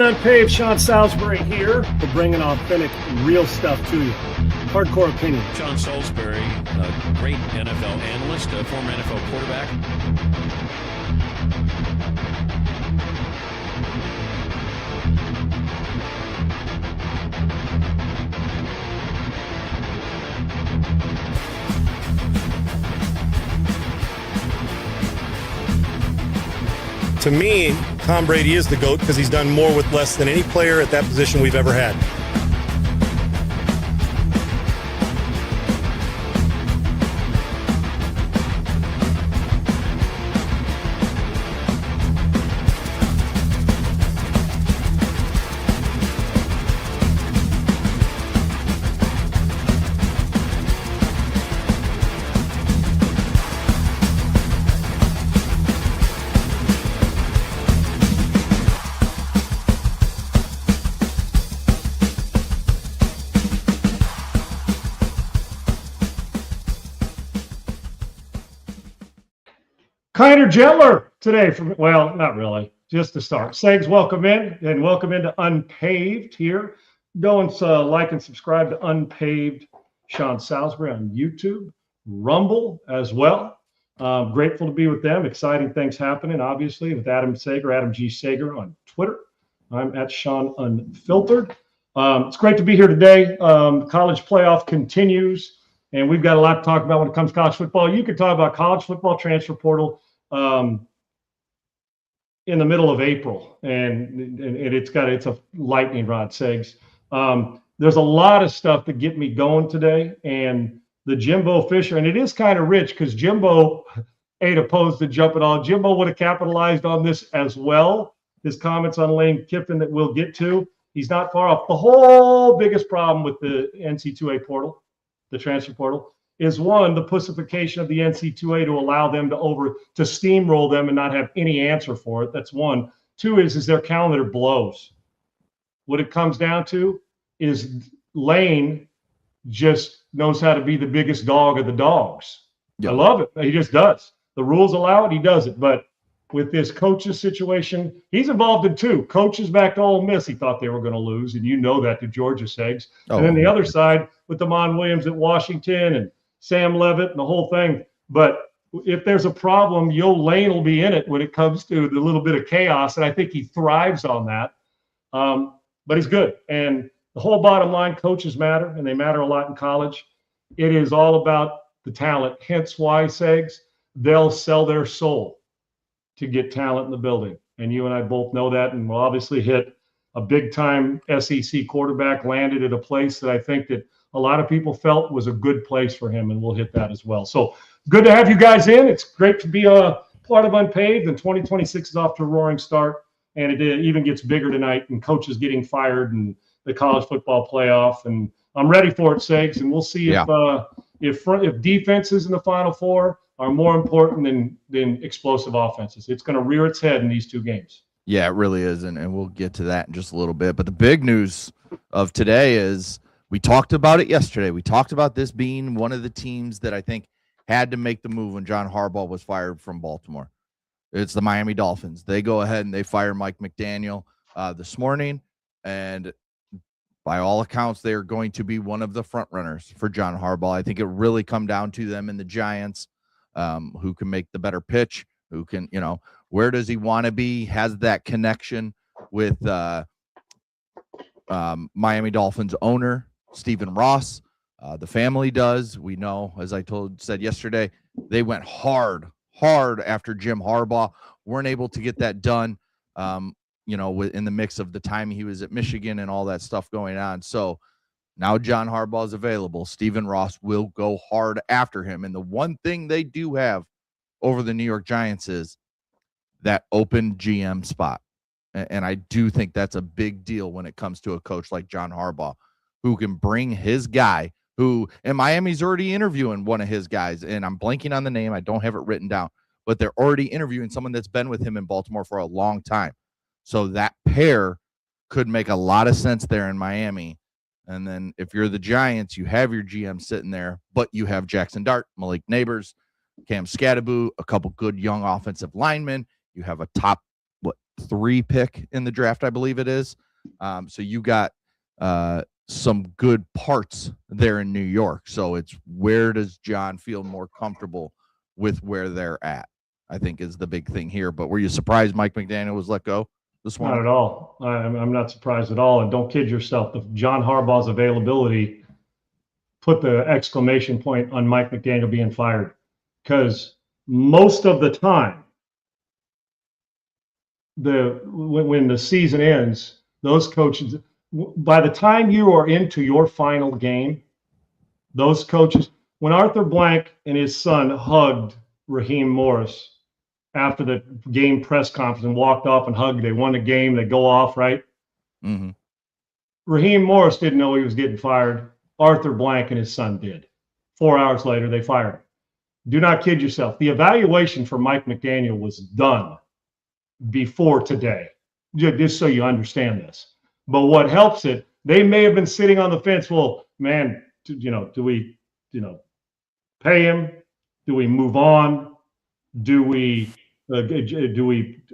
UNPAVED, Sean Salisbury here. We're bringing authentic, real stuff to you. Hardcore opinion. Sean Salisbury, a great NFL analyst, a former NFL quarterback. To me, Tom Brady is the GOAT because he's done more with less than any player at that position we've ever had. Kinder, gentler today. Well, not really. Just to start. Segs, welcome in, and welcome into Unpaved here. Go and like and subscribe to Unpaved Sean Salisbury on YouTube, Rumble as well. Grateful to be with them. Exciting things happening, obviously, with Adam G. Sager on Twitter. I'm at Sean Unfiltered. It's great to be here today. College playoff continues, and we've got a lot to talk about when it comes to college football. You could talk about college football transfer portal in the middle of April, and it's a lightning rod, Segs. There's a lot of stuff to get me going today, and the Jimbo Fisher, and it is kind of rich because Jimbo ain't opposed to jump at all. Jimbo would have capitalized on this as well. His comments on Lane Kiffin that we'll get to. He's not far off. The whole biggest problem with the NC2A portal, the transfer portal, is one, the pussification of the NC2A to allow them to steamroll them and not have any answer for it. That's one. Two is their calendar blows. What it comes down to is Lane just knows how to be the biggest dog of the dogs. Yep. I love it. He just does. The rules allow it, he does it. But with this coaches situation, he's involved in two. Coaches back to Ole Miss, he thought they were going to lose, and you know that to Georgia, Segs. And then the other side with Damon Williams at Washington and Sam Levitt and the whole thing. But if there's a problem, Lane will be in it when it comes to the little bit of chaos, and I think he thrives on that. But he's good. And the whole bottom line, coaches matter, and they matter a lot in college. It is all about the talent, hence why, Segs, they'll sell their soul to get talent in the building. And you and I both know that, and we'll obviously hit a big-time SEC quarterback landed at a place that I think that a lot of people felt was a good place for him, and we'll hit that as well. So good to have you guys in. It's great to be a part of Unpaved, and 2026 is off to a roaring start, and it even gets bigger tonight, and coaches getting fired and the college football playoff, and I'm ready for it, Segs, and we'll see if defenses in the Final Four are more important than explosive offenses. It's going to rear its head in these two games. Yeah, it really is, and we'll get to that in just a little bit. But the big news of today is we talked about it yesterday. We talked about this being one of the teams that I think had to make the move when John Harbaugh was fired from Baltimore. It's the Miami Dolphins. They go ahead and they fire Mike McDaniel this morning, and by all accounts, they are going to be one of the front runners for John Harbaugh. I think it really come down to them and the Giants, who can make the better pitch, who can, where does he want to be, has that connection with Miami Dolphins owner, Stephen Ross. The family does. We know, as I said yesterday, they went hard after Jim Harbaugh. Weren't able to get that done, in the mix of the time he was at Michigan and all that stuff going on. So now John Harbaugh is available. Stephen Ross will go hard after him. And the one thing they do have over the New York Giants is that open GM spot. And I do think that's a big deal when it comes to a coach like John Harbaugh, who can bring his guy, and Miami's already interviewing one of his guys, and I'm blanking on the name. I don't have it written down, but they're already interviewing someone that's been with him in Baltimore for a long time. So that pair could make a lot of sense there in Miami. And then if you're the Giants, you have your GM sitting there, but you have Jackson Dart, Malik Neighbors, Cam Scatteraboo, a couple good young offensive linemen. You have a top 3 pick in the draft, I believe it is. So you got some good parts there in New York. So it's where does John feel more comfortable with where they're at, I think is the big thing here. But were you surprised Mike McDaniel was let go this Not morning? at all. I'm not surprised at all. And don't kid yourself. The John Harbaugh's availability put the exclamation point on Mike McDaniel being fired, because most of the time, when the season ends, those coaches, by the time you are into your final game, those coaches, when Arthur Blank and his son hugged Raheem Morris after the game press conference and walked off and hugged, they won the game, they go off, right? Mm-hmm. Raheem Morris didn't know he was getting fired. Arthur Blank and his son did. 4 hours later, they fired him. Do not kid yourself. The evaluation for Mike McDaniel was done before today, just so you understand this. But what helps it, they may have been sitting on the fence. Well, man, do we, pay him? Do we move on? Do we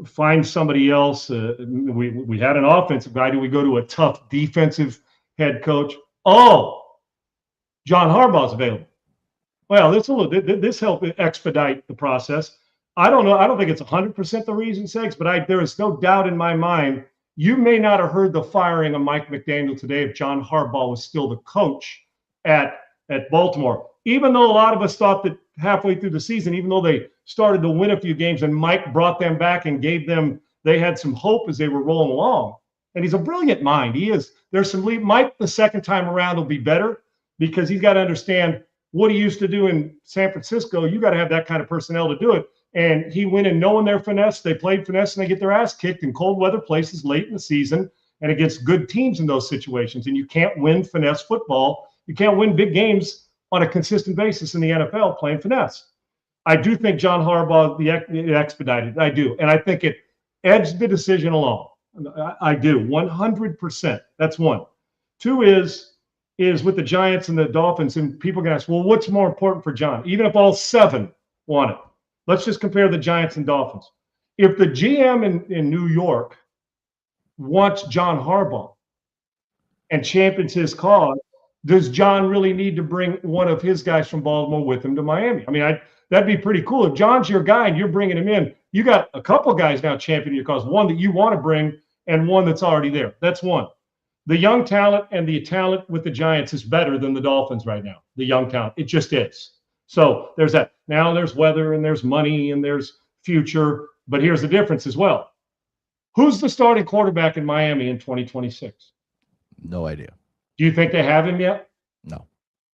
find somebody else? We had an offensive guy. Do we go to a tough defensive head coach? Oh, John Harbaugh's available. Well, this helped expedite the process. I don't know. I don't think it's 100% the reason, Segs, but there is no doubt in my mind. You may not have heard the firing of Mike McDaniel today if John Harbaugh was still the coach at Baltimore. Even though a lot of us thought that halfway through the season, even though they started to win a few games and Mike brought them back and they had some hope as they were rolling along. And he's a brilliant mind. He is. There's some lead. Mike, the second time around, will be better because he's got to understand what he used to do in San Francisco. You got to have that kind of personnel to do it. And he went in knowing their finesse. They played finesse and they get their ass kicked in cold weather places late in the season and against good teams in those situations. And you can't win finesse football. You can't win big games on a consistent basis in the NFL playing finesse. I do think John Harbaugh, the expedited. I do. And I think it edged the decision along. I do. 100%. That's one. Two is with the Giants and the Dolphins. And people can ask, well, what's more important for John? Even if all 7 want it. Let's just compare the Giants and Dolphins. If the GM in New York wants John Harbaugh and champions his cause, does John really need to bring one of his guys from Baltimore with him to Miami? I mean, that'd be pretty cool. If John's your guy and you're bringing him in, you got a couple guys now championing your cause, one that you want to bring and one that's already there. That's one. The young talent and the talent with the Giants is better than the Dolphins right now, the young talent. It just is. So there's that. Now there's weather and there's money and there's future. But here's the difference as well. Who's the starting quarterback in Miami in 2026? No idea. Do you think they have him yet? No.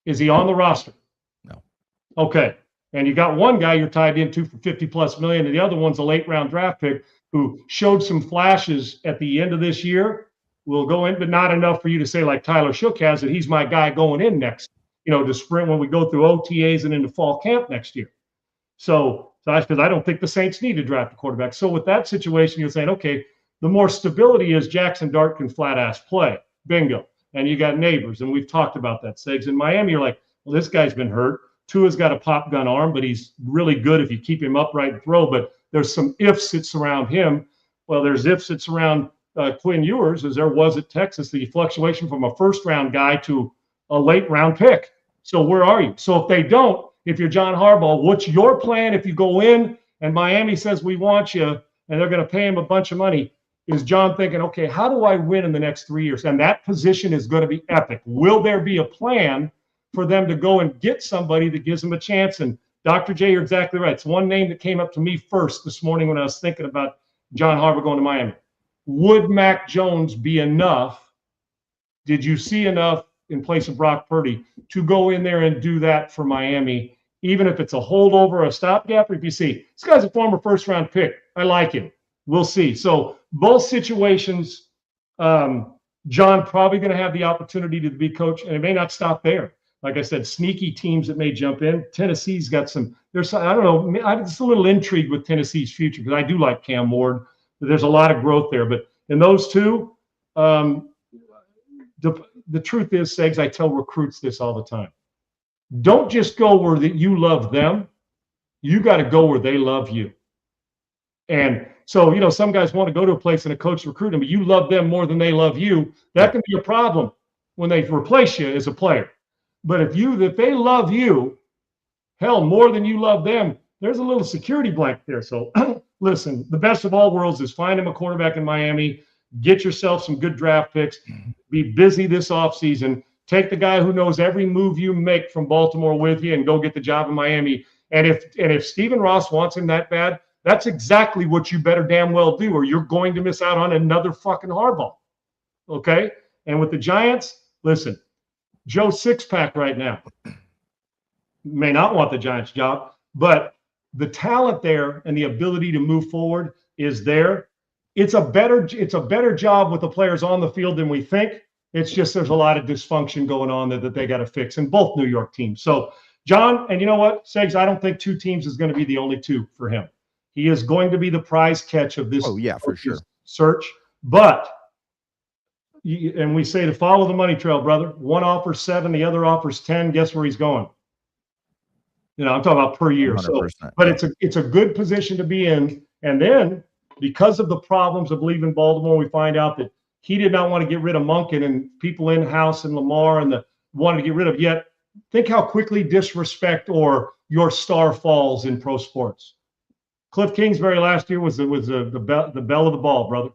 Is he on the roster? No. Okay. And you got one guy you're tied into for $50+ million, and the other one's a late round draft pick who showed some flashes at the end of this year. Will go in, but not enough for you to say, like Tyler Shook has, that he's my guy going in next, to sprint when we go through OTAs and into fall camp next year. So that's because I don't think the Saints need to draft a quarterback. So with that situation, you're saying, okay, the more stability is Jackson Dart can flat ass play. Bingo. And you got Neighbors, and we've talked about that. Segs in Miami, you're like, well, this guy's been hurt. Tua's got a pop gun arm, but he's really good if you keep him upright and throw. But there's some ifs that surround him. Well, there's ifs that surround Quinn Ewers, as there was at Texas, the fluctuation from a first-round guy to a late-round pick. So where are you? So if they don't, if you're John Harbaugh, what's your plan if you go in and Miami says we want you and they're going to pay him a bunch of money? Is John thinking, okay, how do I win in the next 3 years? And that position is going to be epic. Will there be a plan for them to go and get somebody that gives them a chance? And Dr. J, you're exactly right. It's one name that came up to me first this morning when I was thinking about John Harbaugh going to Miami. Would Mac Jones be enough? Did you see enough in place of Brock Purdy to go in there and do that for Miami, even if it's a holdover, a stopgap? Or if you see, this guy's a former first-round pick. I like him. We'll see. So both situations, John probably going to have the opportunity to be coach, and it may not stop there. Like I said, sneaky teams that may jump in. Tennessee's got some. There's some, I don't know. I'm just a little intrigued with Tennessee's future because I do like Cam Ward. There's a lot of growth there. But in those two, the truth is, Segs, I tell recruits this all the time. Don't just go where you love them. You got to go where they love you. And So, some guys want to go to a place and a coach recruit them, but you love them more than they love you. That can be a problem when they replace you as a player. But if they love you, hell, more than you love them, there's a little security blanket there. So listen, the best of all worlds is find him a quarterback in Miami, get yourself some good draft picks, be busy this offseason, take the guy who knows every move you make from Baltimore with you and go get the job in Miami. And if Stephen Ross wants him that bad, that's exactly what you better damn well do, or you're going to miss out on another fucking Harbaugh. Okay? And with the Giants, listen, Joe Sixpack right now may not want the Giants job, but the talent there and the ability to move forward is there. It's a better job with the players on the field than we think. It's just there's a lot of dysfunction going on that they got to fix in both New York teams. So, John, and you know what, Segs, I don't think 2 teams is going to be the only 2 for him. He is going to be the prize catch of this for sure. search. But, and we say to follow the money trail, brother. One offers 7, the other offers 10. Guess where he's going? I'm talking about per year. So, but it's a good position to be in. And then, because of the problems of leaving Baltimore, we find out that he did not want to get rid of Monken and people in-house and Lamar wanted to get rid of. Yet, think how quickly disrespect or your star falls in pro sports. Cliff Kingsbury last year was the bell of the ball, brother.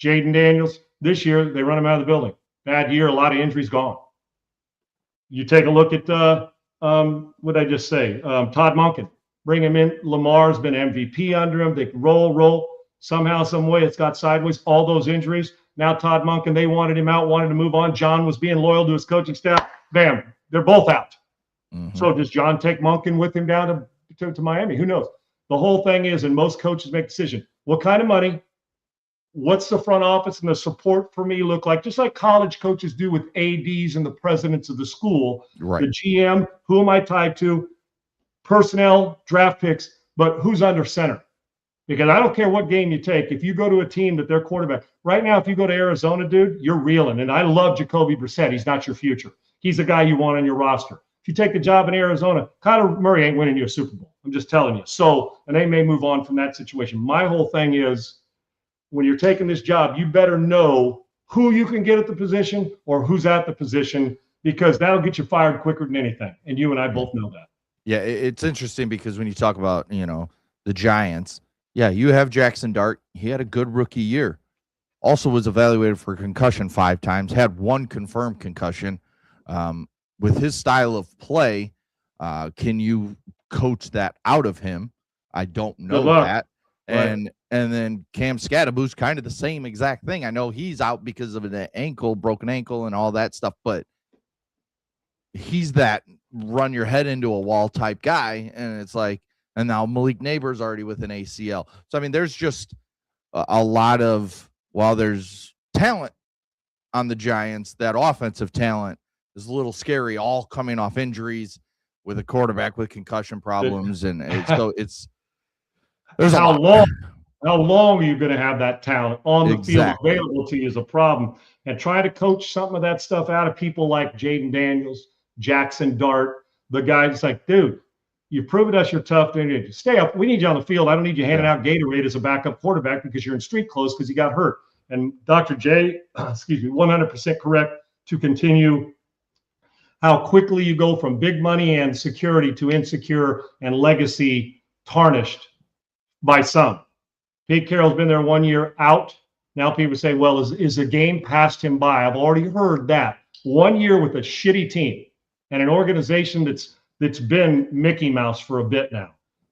Jaden Daniels, this year, they run him out of the building. Bad year, a lot of injuries gone. You take a look at, what did I just say? Todd Monken. Bring him in. Lamar's been MVP under him. They roll. Somehow, some way, it's got sideways. All those injuries. Now Todd Monken, they wanted him out, wanted to move on. John was being loyal to his coaching staff. Bam, they're both out. Mm-hmm. So does John take Monken with him down to Miami? Who knows? The whole thing is, and most coaches make a decision, what kind of money, what's the front office and the support for me look like? Just like college coaches do with ADs and the presidents of the school. Right. The GM, who am I tied to? Personnel, draft picks, but who's under center? Because I don't care what game you take. If you go to a team that their quarterback, right now, if you go to Arizona, dude, you're reeling. And I love Jacoby Brissett. He's not your future. He's the guy you want on your roster. If you take the job in Arizona, Kyler Murray ain't winning you a Super Bowl. I'm just telling you. So, and they may move on from that situation. My whole thing is, when you're taking this job, you better know who you can get at the position or who's at the position, because that'll get you fired quicker than anything. And you and I both know that. Yeah, it's interesting because when you talk about, the Giants, yeah, you have Jackson Dart. He had a good rookie year. Also was evaluated for concussion 5 times, had 1 confirmed concussion. With his style of play, can you coach that out of him? I don't know that. And then Cam Scadaboo's kind of the same exact thing. I know he's out because of an broken ankle and all that stuff, but he's that run your head into a wall type guy. And it's like, and now Malik Neighbor's already with an ACL. So, I mean, there's just a lot of, while there's talent on the Giants, that offensive talent is a little scary, all coming off injuries with a quarterback with concussion problems. And there's how long are you going to have that talent on the field available to you is a problem. And try to coach some of that stuff out of people like Jaden Daniels, Jackson Dart, the guy that's like, dude, you've proven us you're tough. Dude. Stay up. We need you on the field. I don't need you handing out Gatorade as a backup quarterback because you're in street clothes because you got hurt. And Dr. J, 100% correct to continue how quickly you go from big money and security to insecure and legacy tarnished by some. Pete Carroll's been there 1 year out. Now people say, well, is the game passed him by? I've already heard that. 1 year with a shitty team and an organization that's been Mickey Mouse for a bit now.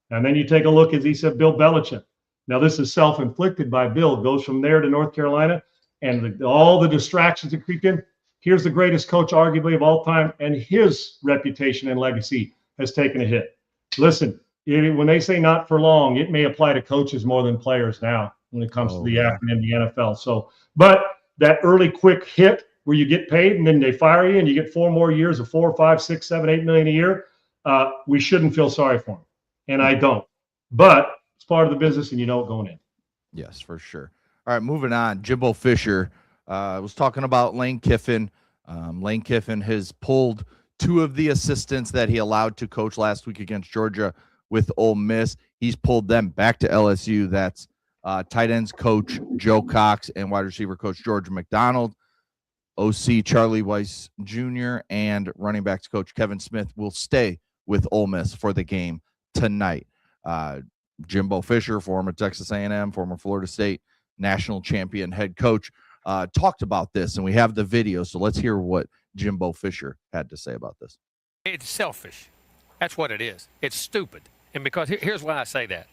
And then you take a look, as he said, Bill Belichick. Now, this is self-inflicted by Bill. Goes from there to North Carolina, and all the distractions that creep in. Here's the greatest coach, arguably, of all time, and his reputation and legacy has taken a hit. Listen, when they say not for long, it may apply to coaches more than players now when it comes to the acronym, the NFL. So, but that early quick hit where you get paid and then they fire you and you get 4 more years of 4, 5, 6, 7, 8 million a year, we shouldn't feel sorry for them. And I don't. But it's part of the business, and you know it going in. Yes, for sure. All right, moving on. Jimbo Fisher was talking about Lane Kiffin. Lane Kiffin has pulled 2 of the assistants that he allowed to coach last week against Georgia with Ole Miss. He's pulled them back to LSU. That's tight ends coach Joe Cox and wide receiver coach George McDonald. OC Charlie Weiss Jr. and running backs coach Kevin Smith will stay with Ole Miss for the game tonight. Jimbo Fisher, former Texas A&M, former Florida State national champion head coach, talked about this, and we have the video. So let's hear what Jimbo Fisher had to say about this. It's selfish. That's what it is. It's stupid. And because here's why I say that.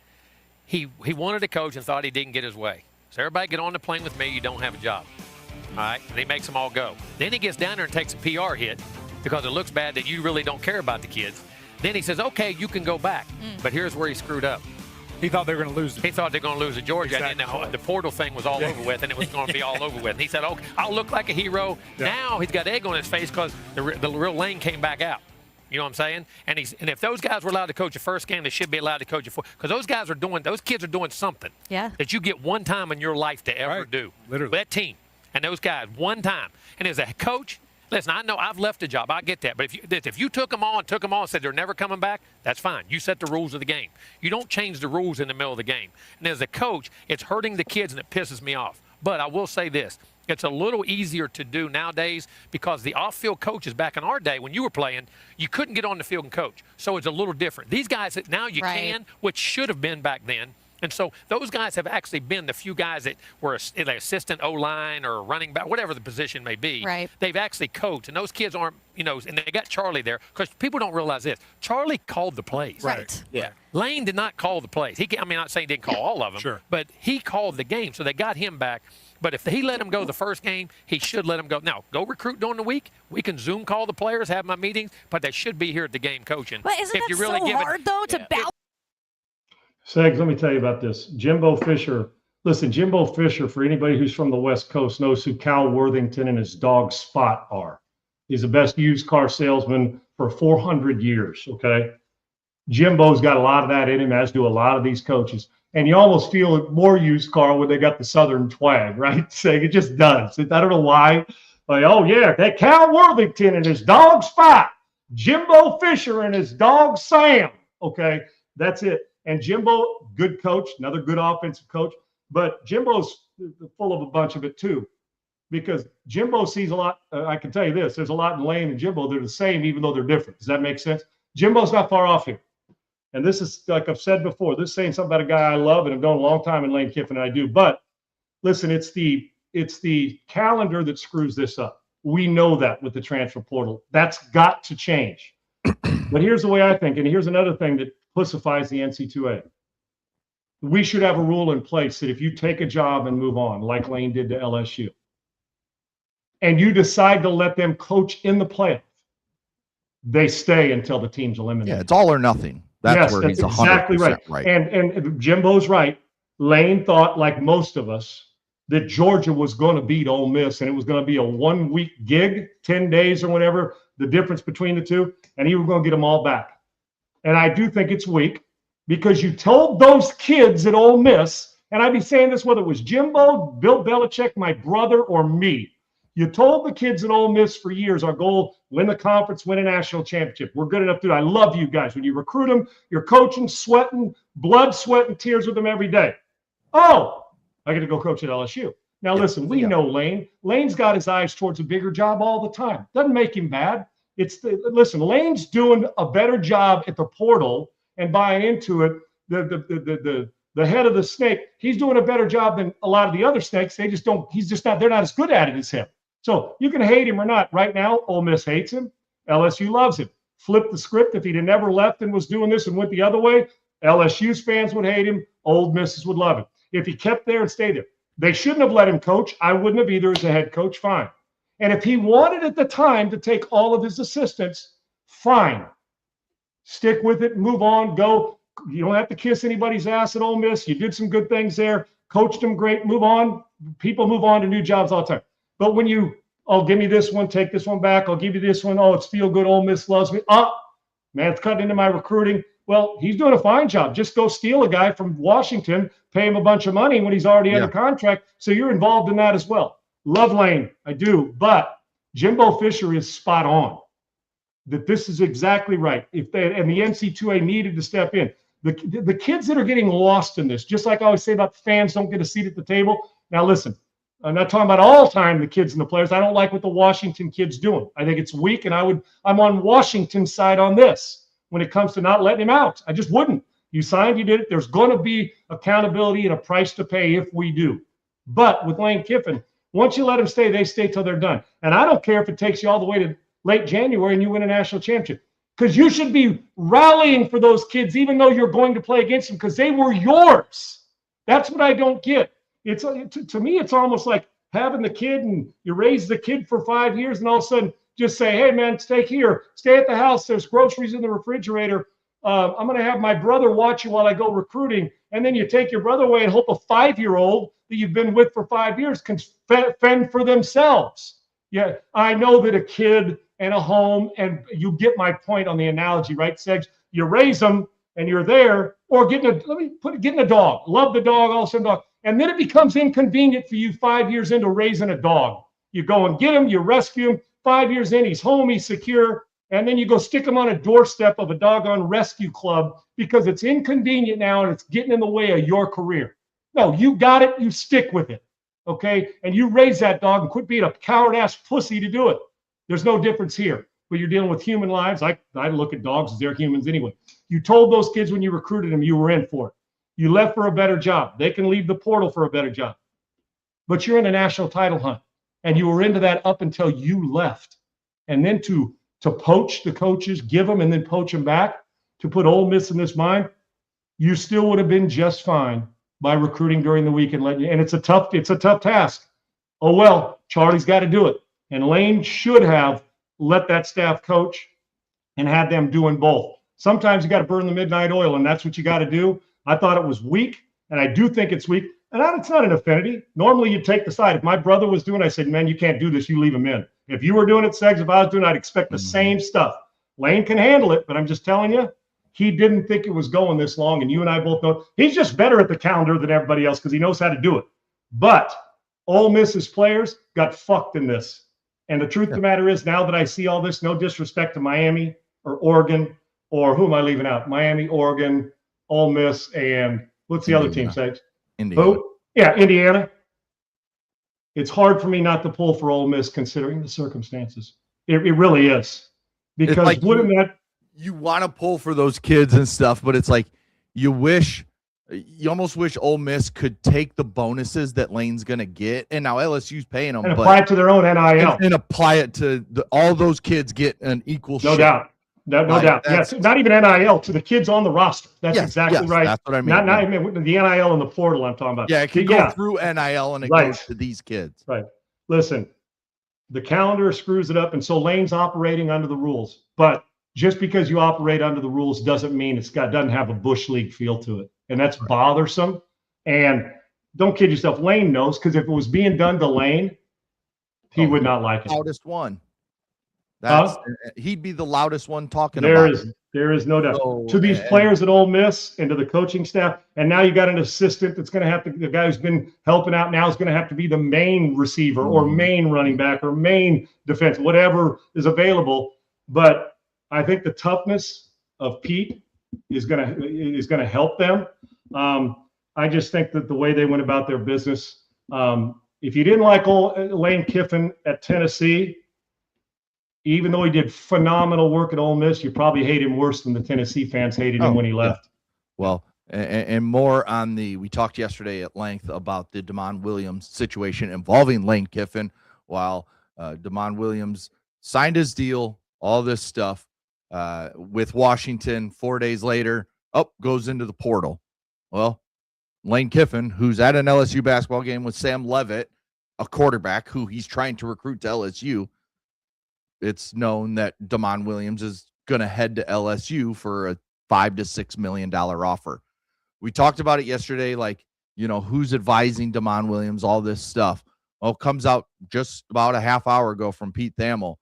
He wanted to coach and thought he didn't get his way. So everybody get on the plane with me, you don't have a job. All right? And he makes them all go. Then he gets down there and takes a PR hit because it looks bad that you really don't care about the kids. Then he says, okay, you can go back. But here's where he screwed up. He thought they were going to lose. He thought they were going to lose to Georgia, Exactly. and then the portal thing was all over with, and it was going to be all over with. And he said, "Okay, I'll look like a hero." Yeah. Now he's got egg on his face because the real Lane came back out. You know what I'm saying? And if those guys were allowed to coach a first game, they should be allowed to coach a fourth. Because those kids are doing something that you get one time in your life to ever do. Literally. That team and those guys one time. And as a coach, listen, I know I've left a job. I get that. But if you took them on and said they're never coming back, that's fine. You set the rules of the game. You don't change the rules in the middle of the game. And as a coach, it's hurting the kids and it pisses me off. But I will say this. It's a little easier to do nowadays because the off-field coaches back in our day when you were playing, you couldn't get on the field and coach. So it's a little different. These guys, now you can, which should have been back then. And so those guys have actually been the few guys that were an assistant O-line or running back, whatever the position may be. Right. They've actually coached. And those kids aren't, and they got Charlie there because people don't realize this. Charlie called the plays. Right. Yeah. Lane did not call the plays. I'm not saying he didn't call all of them, Sure. but he called the game. So they got him back. But if he let him go the first game, he should let him go. Now, go recruit during the week. We can Zoom call the players, have my meetings, but they should be here at the game coaching. But isn't if that you really so give hard, though, to balance? Segs, let me tell you about this. Jimbo Fisher. Listen, Jimbo Fisher, for anybody who's from the West Coast, knows who Cal Worthington and his dog Spot are. He's the best used car salesman for 400 years, okay? Jimbo's got a lot of that in him, as do a lot of these coaches. And you almost feel more used car when they got the Southern twang, right? Saying it just does. I don't know why. Like, oh, yeah, that Cal Worthington and his dog Spot. Jimbo Fisher and his dog Sam. Okay, that's it. And Jimbo, good coach, another good offensive coach. But Jimbo's full of a bunch of it, too. Because Jimbo sees a lot. I can tell you this. There's a lot in Lane and Jimbo. They're the same, even though they're different. Does that make sense? Jimbo's not far off here. And this is, like I've said before, this is saying something about a guy I love and I've known a long time in Lane Kiffin, and I do. But listen, it's the calendar that screws this up. We know that with the transfer portal. That's got to change. But here's the way I think, and here's another thing that pussifies the NC2A. We should have a rule in place that if you take a job and move on, like Lane did to LSU, and you decide to let them coach in the playoff, they stay until the team's eliminated. Yeah, it's all or nothing. That's where he's 100% exactly right. And Jimbo's right. Lane thought, like most of us, that Georgia was going to beat Ole Miss, and it was going to be a 1-week gig, 10 days or whatever, the difference between the two, and he was going to get them all back. And I do think it's weak because you told those kids at Ole Miss, and I'd be saying this whether it was Jimbo, Bill Belichick, my brother, or me, you told the kids at Ole Miss for years, our goal, win the conference, win a national championship. We're good enough to do it. I love you guys. When you recruit them, you're coaching, sweating, blood, sweat, and tears with them every day. Oh, I got to go coach at LSU. Now, listen, we know Lane. Lane's got his eyes towards a bigger job all the time. Doesn't make him bad. Listen, Lane's doing a better job at the portal and buying into it. The head of the snake, he's doing a better job than a lot of the other snakes. They're not as good at it as him. So you can hate him or not. Right now, Ole Miss hates him. LSU loves him. Flip the script. If he'd have never left and was doing this and went the other way, LSU's fans would hate him. Ole Misses would love him. If he kept there and stayed there, they shouldn't have let him coach. I wouldn't have either as a head coach. Fine. And if he wanted at the time to take all of his assistants, fine. Stick with it. Move on. Go. You don't have to kiss anybody's ass at Ole Miss. You did some good things there. Coached them great. Move on. People move on to new jobs all the time. But when you, give me this one, take this one back. I'll give you this one. Oh, it's feel good. Ole Miss loves me. Man, it's cutting into my recruiting. Well, he's doing a fine job. Just go steal a guy from Washington, pay him a bunch of money when he's already under contract. So you're involved in that as well. Love Lane, I do. But Jimbo Fisher is spot on. That this is exactly right. And the NC2A needed to step in. The kids that are getting lost in this, just like I always say about the fans don't get a seat at the table. Now listen, I'm not talking about all time the kids and the players. I don't like what the Washington kids doing. I think it's weak, and I'm on Washington's side on this when it comes to not letting him out. I just wouldn't. You signed, you did it. There's going to be accountability and a price to pay if we do. But with Lane Kiffin, once you let them stay, they stay till they're done. And I don't care if it takes you all the way to late January and you win a national championship, because you should be rallying for those kids, even though you're going to play against them, because they were yours. That's what I don't get. To me, it's almost like having the kid and you raise the kid for 5 years and all of a sudden just say, hey, man, stay here. Stay at the house. There's groceries in the refrigerator. I'm going to have my brother watch you while I go recruiting. And then you take your brother away and hope a 5-year-old that you've been with for 5 years can fend for themselves. Yeah, I know that a kid and a home, and you get my point on the analogy, right, Segs? You raise them and you're there, or getting a dog. Love the dog, all of a sudden dog. And then it becomes inconvenient for you 5 years into raising a dog. You go and get him, you rescue him. 5 years in, he's home, he's secure. And then you go stick him on a doorstep of a doggone rescue club because it's inconvenient now and it's getting in the way of your career. No, you got it. You stick with it. Okay? And you raise that dog and quit being a coward-ass pussy to do it. There's no difference here. But you're dealing with human lives. I look at dogs as they're humans anyway. You told those kids when you recruited them you were in for it. You left for a better job. They can leave the portal for a better job. But you're in a national title hunt. And you were into that up until you left. And then to poach the coaches, give them, and then poach them back, to put Ole Miss in this mind, you still would have been just fine by recruiting during the week and letting you. And it's a tough task. Oh well, Charlie's got to do it. And Lane should have let that staff coach and had them doing both. Sometimes you got to burn the midnight oil, and that's what you got to do. I thought it was weak, and I do think it's weak. And it's not an affinity. Normally, you take the side. If my brother was doing it, I said, man, you can't do this. You leave him in. If you were doing it, Segs, if I was doing it, I'd expect the same stuff. Lane can handle it, but I'm just telling you, he didn't think it was going this long. And you and I both know he's just better at the calendar than everybody else because he knows how to do it. But Ole Miss's players got fucked in this. And the truth of the matter is, now that I see all this, no disrespect to Miami or Oregon, or who am I leaving out? Miami, Oregon, Ole Miss, and what's the other team, Segs? Indiana. Who? Yeah, Indiana. It's hard for me not to pull for Ole Miss considering the circumstances. It really is. Because like wouldn't that – you want to pull for those kids and stuff, but it's like you almost wish Ole Miss could take the bonuses that Lane's going to get. And now LSU's paying them. and apply it to their own NIL. And apply it to all those kids get an equal share. No doubt. No doubt. Yes, not even NIL, to the kids on the roster. That's exactly right. That's what I mean. Not even the NIL and the portal I'm talking about. Yeah, it can go through NIL and it goes to these kids. Right. Listen, the calendar screws it up, and so Lane's operating under the rules. But just because you operate under the rules doesn't mean doesn't have a Bush League feel to it. And that's bothersome. And don't kid yourself, Lane knows, because if it was being done to Lane, he would not like it. Loudest one. He'd be the loudest one talking there about is, it. There is no doubt. So, to these players at Ole Miss and to the coaching staff, and now you got an assistant that's going to have to, the guy who's been helping out now is going to have to be the main receiver or main running back or main defense, whatever is available. But I think the toughness of Pete is going to help them. I just think that the way they went about their business, if you didn't like Lane Kiffin at Tennessee, even though he did phenomenal work at Ole Miss, you probably hate him worse than the Tennessee fans hated him when he left. Yeah. Well, and more on we talked yesterday at length about the Damon Williams situation involving Lane Kiffin. While Damon Williams signed his deal, all this stuff with Washington, 4 days later, goes into the portal. Well, Lane Kiffin, who's at an LSU basketball game with Sam Levitt, a quarterback who he's trying to recruit to LSU, it's known that Damon Williams is going to head to LSU for a $5 to $6 million offer. We talked about it yesterday, who's advising Damon Williams, all this stuff. Well, it comes out just about a half hour ago from Pete Thamel.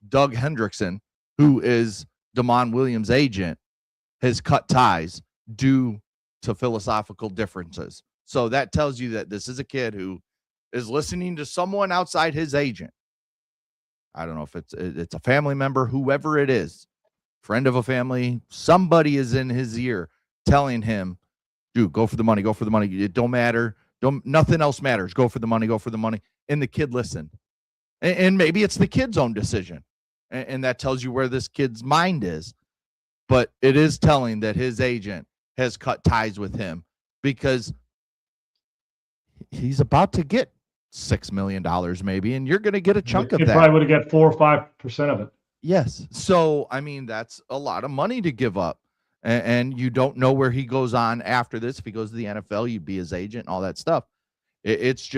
Doug Hendrickson, who is Damon Williams' agent, has cut ties due to philosophical differences. So that tells you that this is a kid who is listening to someone outside his agent. I don't know if it's a family member, whoever it is, friend of a family, somebody is in his ear telling him, dude, go for the money, go for the money. It don't matter. Nothing else matters. Go for the money, go for the money. And the kid listened. And maybe it's the kid's own decision. And that tells you where this kid's mind is. But it is telling that his agent has cut ties with him because he's about to get $6 million maybe, and you're going to get a chunk of that. Probably would have got 4 or 5% of it. Yes. So, I mean, that's a lot of money to give up. And you don't know where he goes on after this. If he goes to the NFL, you'd be his agent and all that stuff. It's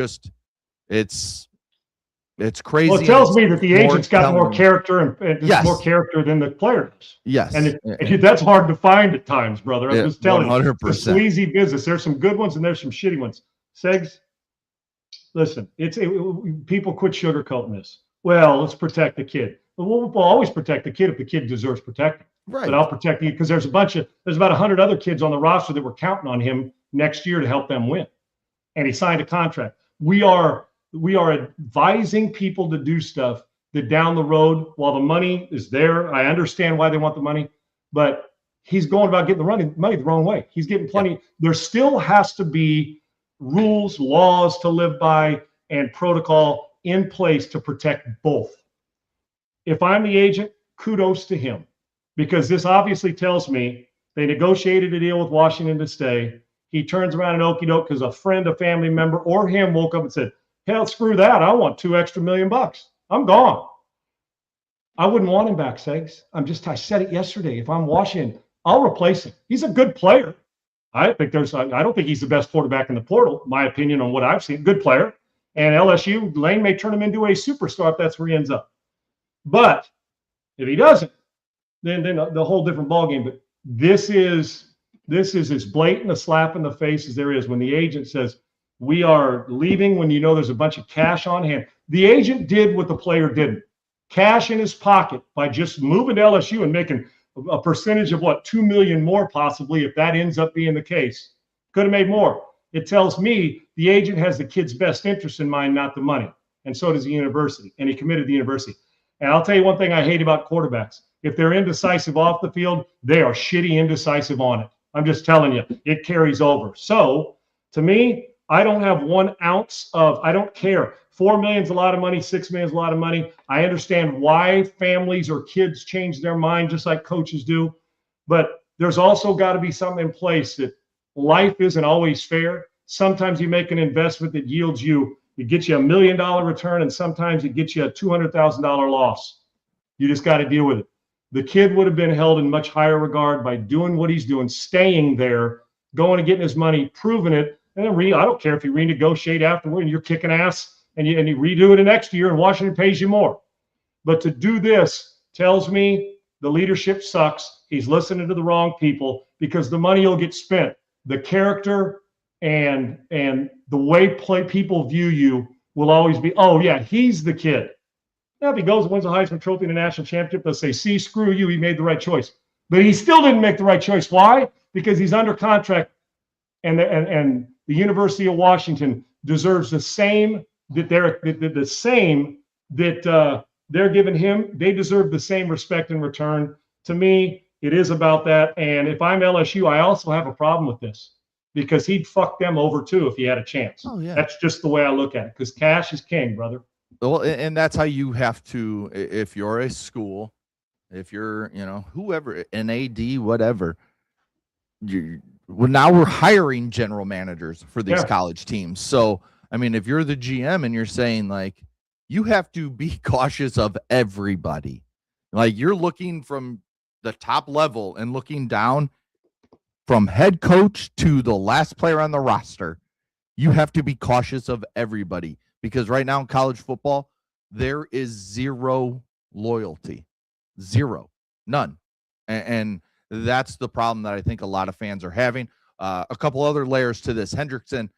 crazy. Well, it tells me that the agent's got more character and yes. more character than the players. Yes. And that's hard to find at times, brother. I'm just telling 100%. you. It's a sleazy business. There's some good ones and there's some shitty ones. Segs, listen, people quit sugarcoating this. Well, let's protect the kid. We'll always protect the kid if the kid deserves protection. Right. But I'll protect you because there's about 100 other kids on the roster that were counting on him next year to help them win. And he signed a contract. We are advising people to do stuff that down the road, while the money is there, I understand why they want the money, but he's going about getting the money the wrong way. He's getting plenty. Yeah. There still has to be rules, laws to live by, and protocol in place to protect both. If I'm the agent, kudos to him, because this obviously tells me they negotiated a deal with Washington to stay. He turns around and okey doke because a friend, a family member, or him woke up and said, hell, screw that. I want $2 extra million. I'm gone. I wouldn't want him back, Segs. I said it yesterday. If I'm Washington, I'll replace him. He's a good player. I don't think he's the best quarterback in the portal, my opinion on what I've seen. Good player. And LSU, Lane may turn him into a superstar if that's where he ends up. But if he doesn't, then the whole different ballgame. But this is as blatant a slap in the face as there is when the agent says, we are leaving when you know there's a bunch of cash on hand. The agent did what the player didn't. Cash in his pocket by just moving to LSU and making a percentage of $2 million more possibly if that ends up being the case. Could have made more. It tells me the agent has the kid's best interest in mind, not the money. And so does the university. And he committed the university. And I'll tell you one thing I hate about quarterbacks. If they're indecisive off the field, they are shitty indecisive on it. I'm just telling you, it carries over. So to me, I don't have 1 ounce of, I don't care. 4 million is a lot of money. 6 million is a lot of money. I understand why families or kids change their mind just like coaches do. But there's also got to be something in place that life isn't always fair. Sometimes you make an investment that yields you, it gets you $1 million return, and sometimes it gets you a $200,000 loss. You just got to deal with it. The kid would have been held in much higher regard by doing what he's doing, staying there, going and getting his money, proving it, and then I don't care if you renegotiate afterward and you're kicking ass and you redo it the next year and Washington pays you more. But to do this tells me the leadership sucks. He's listening to the wrong people because the money will get spent. The character and the way people view you will always be, oh, yeah, he's the kid. Now, if he goes and wins a Heisman Trophy and a national championship, they'll say, see, screw you, he made the right choice. But he still didn't make the right choice. Why? Because he's under contract, and the University of Washington deserves the same that they're giving him. They deserve the same respect in return. To me, it is about that. And if I'm LSU, I also have a problem with this because he'd fuck them over too if he had a chance. Oh, yeah. That's just the way I look at it because cash is king, brother. Well, and that's how you have to, if you're a school, if you're, whoever, an AD, whatever, now we're hiring general managers for these college teams. So, I mean, if you're the GM and you're saying, like, you have to be cautious of everybody. Like, you're looking from the top level and looking down from head coach to the last player on the roster. You have to be cautious of everybody. Because right now in college football, there is zero loyalty. Zero. None. And that's the problem that I think a lot of fans are having. A couple other layers to this. Hendrickson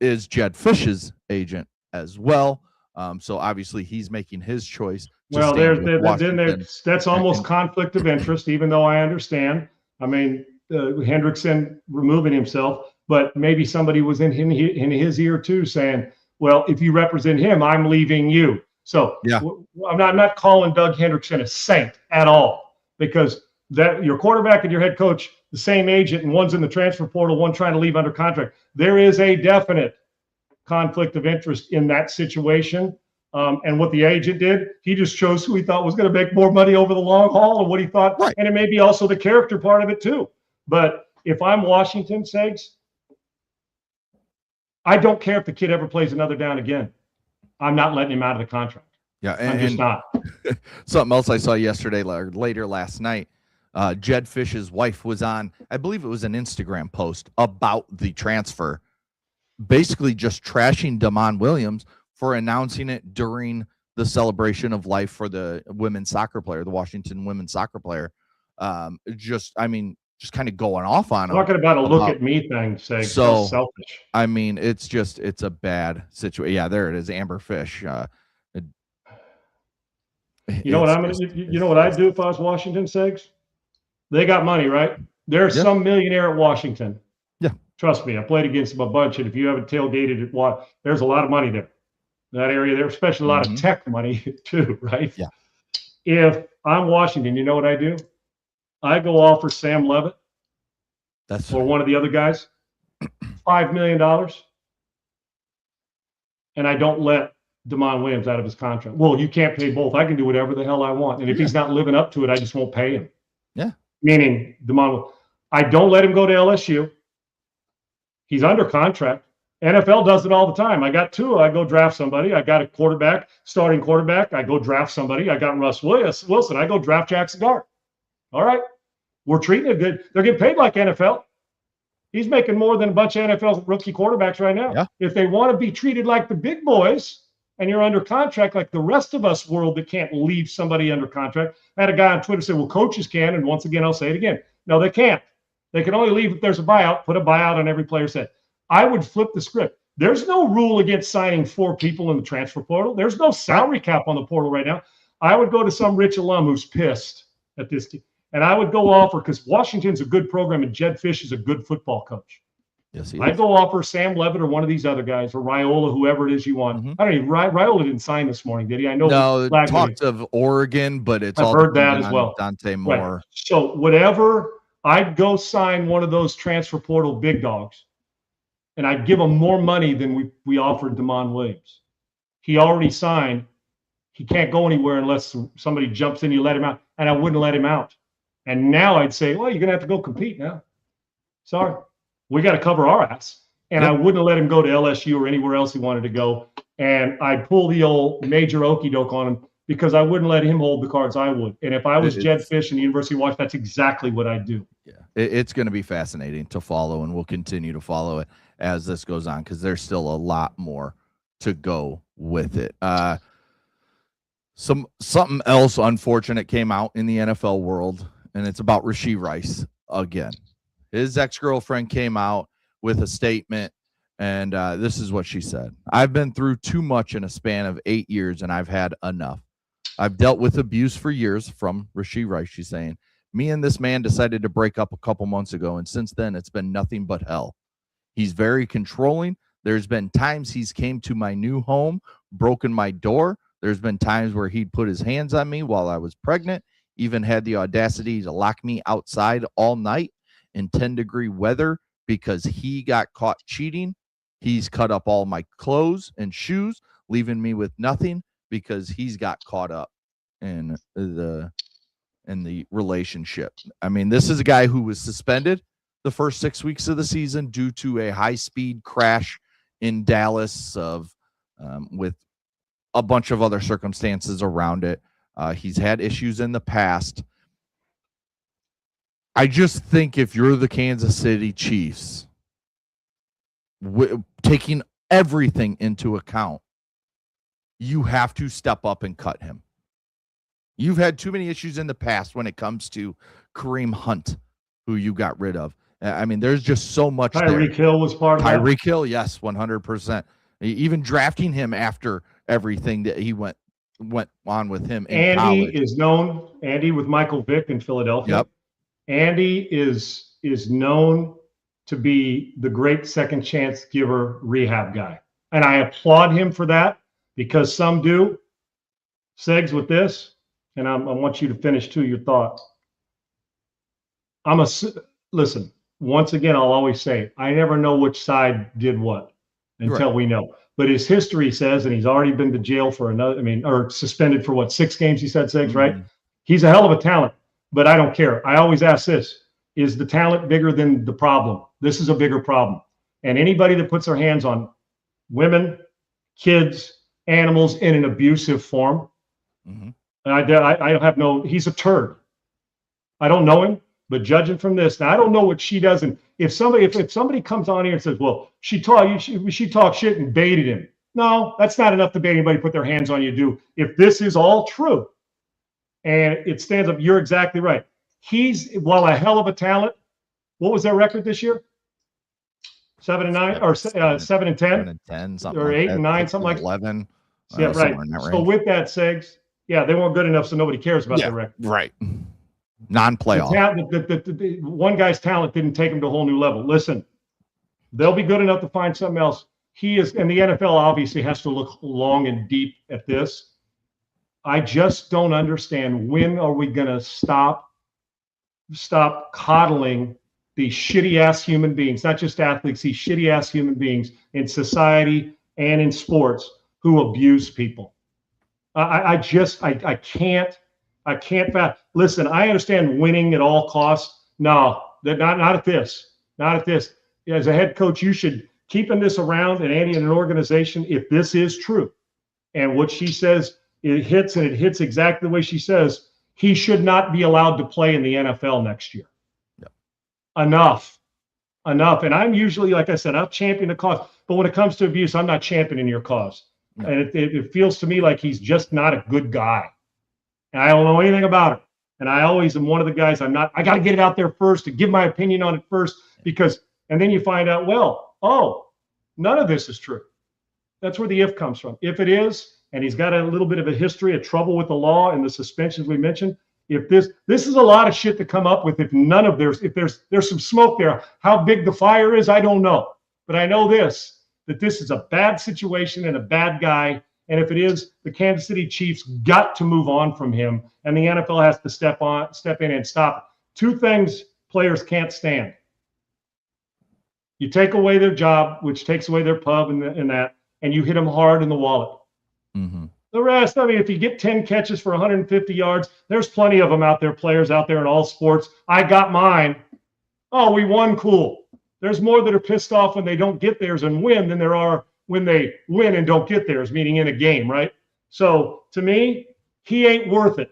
is Jed Fish's agent as well. So obviously he's making his choice. Well, that's almost conflict of interest, even though I understand. I mean, Hendrickson removing himself, but maybe somebody was in his ear too saying, well, if you represent him, I'm leaving you. So yeah. I'm not calling Doug Hendrickson a saint at all because that your quarterback and your head coach, the same agent, and one's in the transfer portal, one trying to leave under contract. There is a definite conflict of interest in that situation. And what the agent did, he just chose who he thought was going to make more money over the long haul and what he thought. Right. And it may be also the character part of it too. But if I'm Washington, Segs, I don't care if the kid ever plays another down again. I'm not letting him out of the contract. Yeah, I'm just not. Something else I saw yesterday or later last night, Jed Fish's wife was on, I believe it was an Instagram post about the transfer, basically just trashing Damon Williams for announcing it during the celebration of life for the women's soccer player, the Washington women's soccer player. Just kind of going off on him. Talking about a look at me thing, Segs. So selfish. I mean, it's a bad situation. Yeah, there it is, Amber Fish. You know what I'd do if I was Washington, Segs? They got money, right? There's some millionaire at Washington. Yeah. Trust me, I played against them a bunch, and if you haven't tailgated at there's a lot of money there. That area there, especially a lot of tech money too, right? Yeah. If I'm Washington, you know what I do? I go offer Sam Levitt or one of the other guys $5 million, and I don't let Damon Williams out of his contract. Well, you can't pay both. I can do whatever the hell I want, and if he's not living up to it, I just won't pay him. Yeah. Meaning Damon, I don't let him go to LSU. He's under contract. NFL does it all the time. I got two. I go draft somebody. I got a quarterback, starting quarterback. I go draft somebody. I got Russ Wilson. I go draft Jackson Dart. All right. We're treating it good. They're getting paid like NFL. He's making more than a bunch of NFL rookie quarterbacks right now. Yeah. If they want to be treated like the big boys and you're under contract like the rest of us world that can't leave somebody under contract. I had a guy on Twitter say, well, coaches can. And once again, I'll say it again. No, they can't. They can only leave if there's a buyout. Put a buyout on every player's head. I would flip the script. There's no rule against signing 4 people in the transfer portal. There's no salary cap on the portal right now. I would go to some rich alum who's pissed at this team. And I would go offer, because Washington's a good program and Jed Fish is a good football coach. Yes, he is. I'd go offer Sam Levitt or one of these other guys, or Raiola, whoever it is you want. I don't even, Raiola didn't sign this morning, did he? I know. No, talks of Oregon, but it's I've all heard that as well. Dante Moore. Right. So whatever, I'd go sign one of those transfer portal big dogs, and I'd give him more money than we offered Damon Williams. He already signed. He can't go anywhere unless somebody jumps in, you let him out, and I wouldn't let him out. And now I'd say, well, you're going to have to go compete now. Sorry. We got to cover our ass. And I wouldn't let him go to LSU or anywhere else he wanted to go. And I'd pull the old major okey doke on him because I wouldn't let him hold the cards I would. And if I was Jed Fish in the University of Washington, that's exactly what I'd do. Yeah, it's going to be fascinating to follow, and we'll continue to follow it as this goes on because there's still a lot more to go with it. Something else unfortunate came out in the NFL world, and it's about Rashee Rice again. His ex-girlfriend came out with a statement, and this is what she said. I've been through too much in a span of 8 years, and I've had enough. I've dealt with abuse for years from Rashee Rice, she's saying. Me and this man decided to break up a couple months ago, and since then, it's been nothing but hell. He's very controlling. There's been times he's came to my new home, broken my door. There's been times where he'd put his hands on me while I was pregnant, even had the audacity to lock me outside all night in 10-degree weather because he got caught cheating. He's cut up all my clothes and shoes, leaving me with nothing because he's got caught up in the relationship. I mean, this is a guy who was suspended the first 6 weeks of the season due to a high-speed crash in Dallas with a bunch of other circumstances around it. He's had issues in the past. I just think if you're the Kansas City Chiefs, taking everything into account, you have to step up and cut him. You've had too many issues in the past when it comes to Kareem Hunt, who you got rid of. I mean, there's just so much. Tyreek Hill was part of that. Tyreek Hill, yes, 100%. Even drafting him after everything that he went on with him in college. Andy with Michael Vick in Philadelphia. Yep. Andy is known to be the great second chance giver rehab guy. And I applaud him for that because some do. Segs with this, and I want you to finish too your thought. Listen, once again, I'll always say, I never know which side did what until we know. But his history says, and he's already been to jail for or suspended for what, 6 games, he said 6, right? He's a hell of a talent, but I don't care. I always ask this, is the talent bigger than the problem? This is a bigger problem. And anybody that puts their hands on women, kids, animals in an abusive form, I have no, he's a turd. I don't know him, but judging from this, now I don't know what she does. And if somebody comes on here and says, well, she talked shit and baited him. No, that's not enough to bait anybody put their hands on you to do. If this is all true and it stands up, you're exactly right. He's, while a hell of a talent, what was their record this year? 7-9 or 7-10? 7-10, something or like 8 that. and 9, something like 11. Yeah, right. So with that, Segs, yeah, they weren't good enough, so nobody cares about their record. Right. Non-playoff. The one guy's talent didn't take him to a whole new level. Listen, they'll be good enough to find something else. He is, and the NFL obviously has to look long and deep at this. I just don't understand, when are we going to stop coddling these shitty ass human beings, not just athletes, these shitty ass human beings in society and in sports who abuse people. I can't. Listen, I understand winning at all costs. No, not at this. Not at this. As a head coach, you should keeping this around and Andy in an organization, if this is true and what she says, it hits, and it hits exactly the way she says, he should not be allowed to play in the NFL next year. Yep. Enough. And I'm usually, like I said, I'll champion the cause. But when it comes to abuse, I'm not championing your cause. No. And it feels to me like he's just not a good guy. And I don't know anything about him. And I always am one of the guys, I got to get it out there first, to give my opinion on it first, and then you find out, none of this is true. That's where the if comes from. If it is, and he's got a little bit of a history of trouble with the law and the suspensions we mentioned, if this is a lot of shit to come up with, if there's some smoke there. How big the fire is, I don't know. But I know that this is a bad situation and a bad guy. And if it is, the Kansas City Chiefs got to move on from him, and the NFL has to step in and stop it. 2 things players can't stand. You take away their job, which takes away their pub and you hit them hard in the wallet. Mm-hmm. The rest, if you get 10 catches for 150 yards, there's plenty of them out there, players out there in all sports. I got mine. Oh, we won, cool. There's more that are pissed off when they don't get theirs and win than there are when they win and don't get theirs, meaning in a game, right? So to me, he ain't worth it.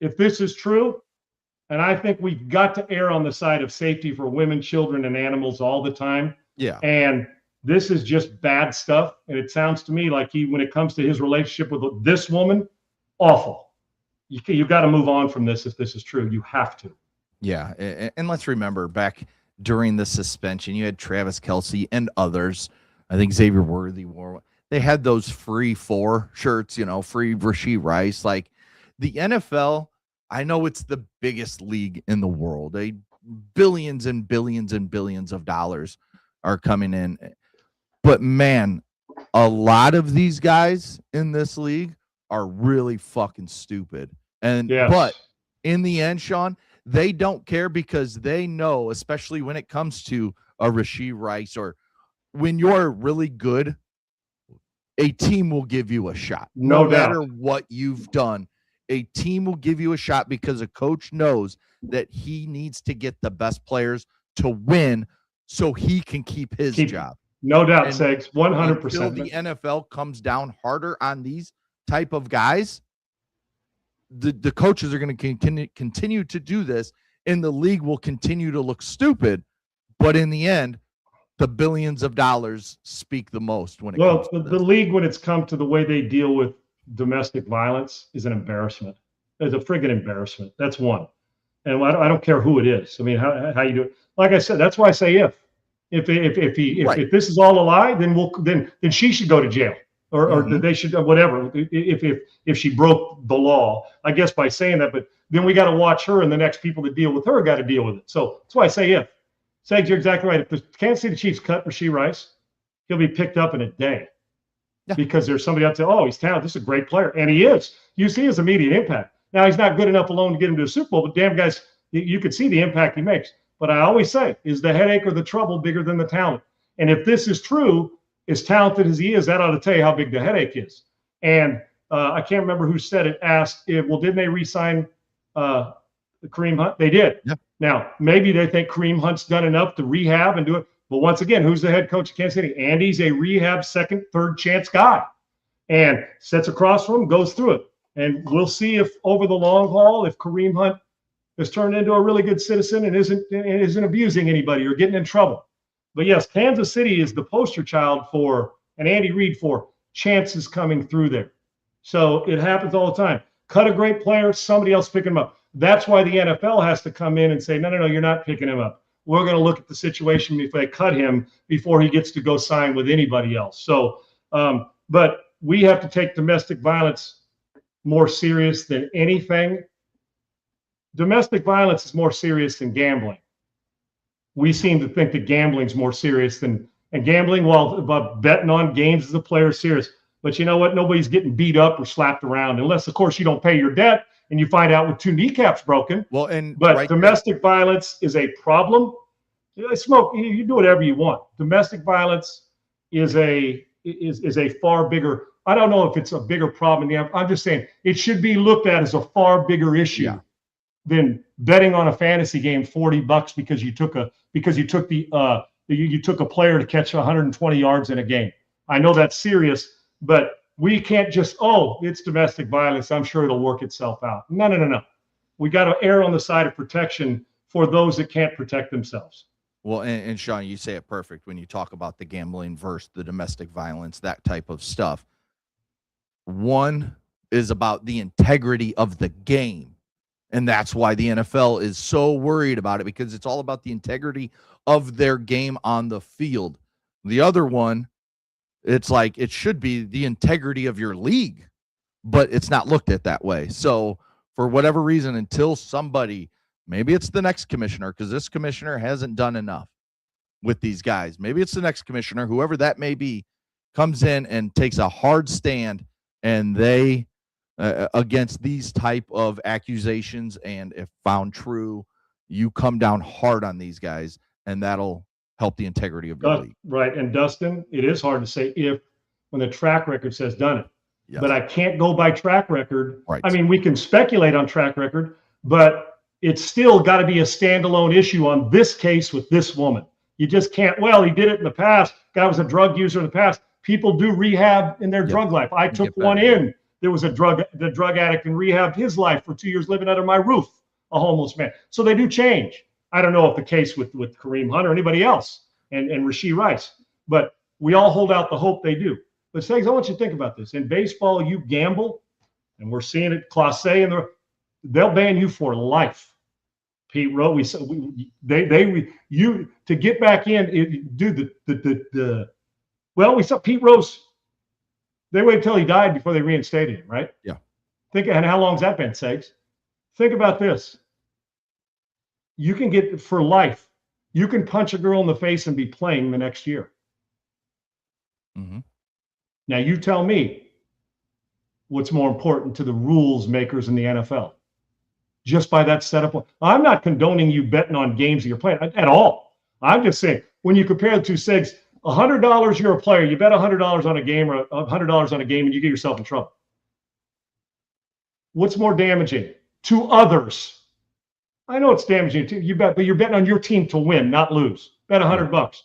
If this is true, and I think we've got to err on the side of safety for women, children, and animals all the time. Yeah. And this is just bad stuff. And it sounds to me like when it comes to his relationship with this woman, awful. You got to move on from this if this is true. You have to. Yeah. And let's remember, back during the suspension, you had Travis Kelce and others. I think Xavier Worthy wore one. They had those free 4 shirts, free Rashee Rice. Like, the NFL, I know it's the biggest league in the world. Billions and billions and billions of dollars are coming in. But man, a lot of these guys in this league are really fucking stupid. But in the end, Sean, they don't care, because they know, especially when it comes to a Rashee Rice, or when you're really good, a team will give you a shot. No matter what you've done, a team will give you a shot, because a coach knows that he needs to get the best players to win so he can keep his job. No doubt, Segs, 100%. Until the NFL comes down harder on these type of guys, the coaches are going to continue to do this, and the league will continue to look stupid. But in the end, the billions of dollars speak the most when it comes to the league, when it's come to the way they deal with domestic violence, is an embarrassment. It's a friggin' embarrassment. That's one. And I don't care who it is. How you do it. Like I said, that's why I say if this is all a lie, then she should go to jail, or they should, whatever. If she broke the law, I guess, by saying that. But then we got to watch her, and the next people that deal with her got to deal with it. So that's why I say if. Segs, you're exactly right. If the Kansas City Chiefs cut Rashee Rice, he'll be picked up in a day. Yeah. Because there's somebody out there, he's talented. This is a great player. And he is. You see his immediate impact. Now, he's not good enough alone to get him to a Super Bowl, but damn, guys, You could see the impact he makes. But I always say, is the headache or the trouble bigger than the talent? And if this is true, as talented as he is, that ought to tell you how big the headache is. And I can't remember who said it, asked, didn't they re-sign Kareem Hunt? They did. Yeah. Now, maybe they think Kareem Hunt's done enough to rehab and do it. But once again, who's the head coach of Kansas City? Andy's a rehab second, third chance guy. And sits across from him, goes through it. And we'll see if over the long haul, if Kareem Hunt has turned into a really good citizen and isn't abusing anybody or getting in trouble. But yes, Kansas City is the poster child for, and Andy Reid for, chances coming through there. So it happens all the time. Cut a great player, somebody else pick him up. That's why the NFL has to come in and say, no, you're not picking him up. We're going to look at the situation if they cut him before he gets to go sign with anybody else. So, but we have to take domestic violence more serious than anything. Domestic violence is more serious than gambling. We seem to think that gambling is more serious than, and gambling, while about betting on games as a player is serious. But you know what? Nobody's getting beat up or slapped around unless, of course, you don't pay your debt and you find out with 2 kneecaps broken. Well, but right domestic violence is a problem. Smoke, you do whatever you want. Domestic violence is a far bigger. I don't know if it's a bigger problem. I'm just saying it should be looked at as a far bigger issue than betting on a fantasy game $40 because you took a player to catch 120 yards in a game. I know that's serious, but we can't just, it's domestic violence, I'm sure it'll work itself out. No. We got to err on the side of protection for those that can't protect themselves. Well, and Sean, you say it perfect when you talk about the gambling versus the domestic violence, that type of stuff. One is about the integrity of the game. And that's why the NFL is so worried about it, because it's all about the integrity of their game on the field. The other one, it's like it should be the integrity of your league, but it's not looked at that way. So for whatever reason, until somebody, maybe it's the next commissioner, because this commissioner hasn't done enough with these guys. Maybe it's the next commissioner, whoever that may be, comes in and takes a hard stand, and they against these type of accusations, and if found true, you come down hard on these guys, and that'll help the integrity of your league. Right. And Dustin, it is hard to say if when the track record says done it. Yes. But I can't go by track record. Right. I mean, we can speculate on track record, but it's still got to be a standalone issue on this case with this woman. You just can't, he did it in the past. Guy was a drug user in the past. People do rehab in their drug life. I took one in. There was the drug addict and rehabbed his life for 2 years living under my roof, a homeless man. So they do change. I don't know if the case with Kareem Hunt or anybody else and Rashee Rice, but we all hold out the hope they do. But Segs, I want you to think about this. In baseball, you gamble, and we're seeing it, Clase, and they'll ban you for life. Pete Rose, you to get back in, we saw Pete Rose. They waited until he died before they reinstated him, right? Yeah. And how long's that been, Segs? Think about this. You can get for life. You can punch a girl in the face and be playing the next year. Mm-hmm. Now you tell me what's more important to the rules makers in the NFL. Just by that setup. I'm not condoning you betting on games that you're playing at all. I'm just saying when you compare the two, Segs, $100, you're a player. You bet $100 on a game or $100 on a game and you get yourself in trouble. What's more damaging to others? I know it's damaging to you, but you're betting on your team to win, not lose. Bet $100.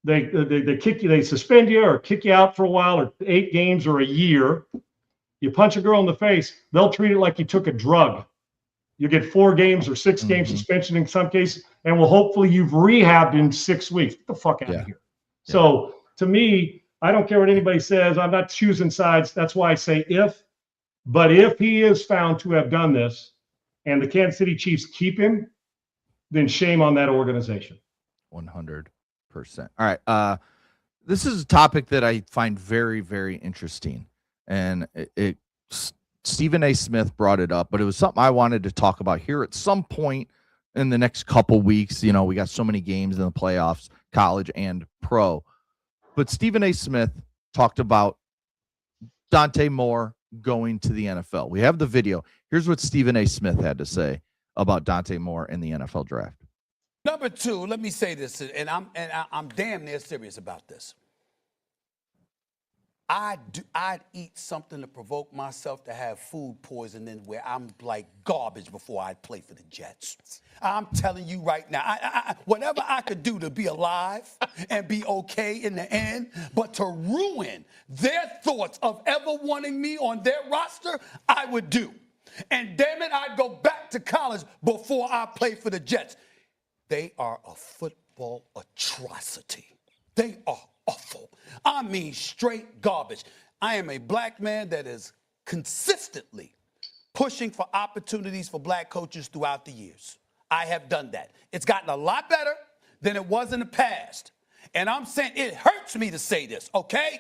They kick you, they suspend you or kick you out for a while, or 8 games or a year. You punch a girl in the face, they'll treat it like you took a drug. You get 4 games or 6 game suspension in some cases, and hopefully you've rehabbed in 6 weeks. Get the fuck out of here. Yeah. So to me, I don't care what anybody says. I'm not choosing sides. That's why I say if. But if he is found to have done this and the Kansas City Chiefs keep him, then shame on that organization. 100%. All right. This is a topic that I find very, very interesting. And Stephen A. Smith brought it up, but it was something I wanted to talk about here at some point in the next couple weeks. You know, we got so many games in the playoffs, college and pro. But Stephen A. Smith talked about Dante Moore going to the NFL. We have the video. Here's what Stephen A. Smith had to say about Dante Moore in the NFL draft. Number two, let me say this, and I'm damn near serious about this. I'd eat something to provoke myself to have food poisoning where I'm like garbage before I play for the Jets. I'm telling you right now, whatever I could do to be alive and be okay in the end, but to ruin their thoughts of ever wanting me on their roster, I would do. And damn it, I'd go back to college before I play for the Jets. They are a football atrocity. They are awful. I mean, straight garbage. I am a black man that is consistently pushing for opportunities for black coaches throughout the years. I have done that. It's gotten a lot better than it was in the past. And I'm saying it hurts me to say this, okay?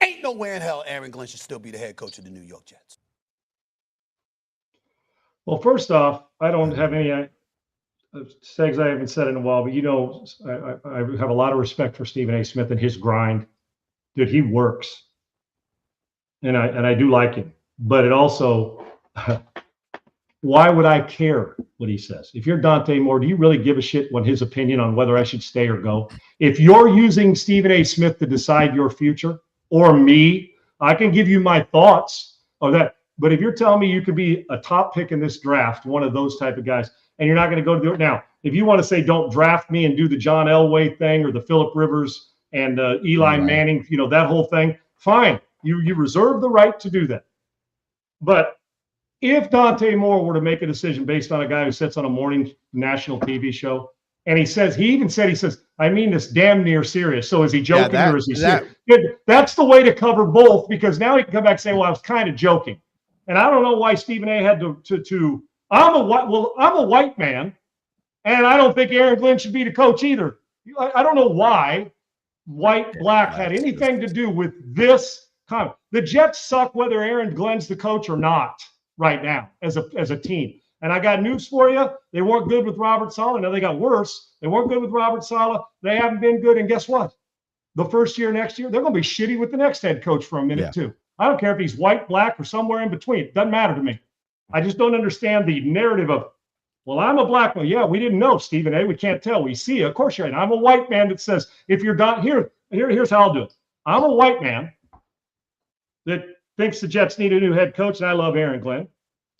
Ain't no way in hell Aaron Glenn should still be the head coach of the New York Jets. Well, first off, I don't have any things I haven't said in a while, but I have a lot of respect for Stephen A. Smith and his grind. Dude, he works. And I do like him. But it also, why would I care what he says? If you're Dante Moore, do you really give a shit what his opinion on whether I should stay or go? If you're using Stephen A. Smith to decide your future, or me, I can give you my thoughts of that. But if you're telling me you could be a top pick in this draft, one of those type of guys, and you're not going to go to do it now, if you want to say don't draft me and do the John Elway thing or the Phillip Rivers and Eli Manning, that whole thing, fine. You reserve the right to do that. But if Dante Moore were to make a decision based on a guy who sits on a morning national TV show, and he says, I mean this damn near serious. So is he joking or is he serious? That's the way to cover both, because now he can come back and say, well, I was kind of joking. And I don't know why Stephen A. had to I'm a white man, and I don't think Aaron Glenn should be the coach either. I don't know why white, black had anything to do with this comment. The Jets suck whether Aaron Glenn's the coach or not right now as a team. And I got news for you. They weren't good with Robert Saleh. Now they got worse. They weren't good with Robert Saleh. They haven't been good. And guess what? The first year, next year, they're going to be shitty with the next head coach for a minute too. I don't care if he's white, black, or somewhere in between. It doesn't matter to me. I just don't understand the narrative of, well, I'm a black man. Yeah, we didn't know, Stephen A. We can't tell. We see it. Of course you're right. I'm a white man that says, if you're not here's how I'll do it. I'm a white man that thinks the Jets need a new head coach, and I love Aaron Glenn.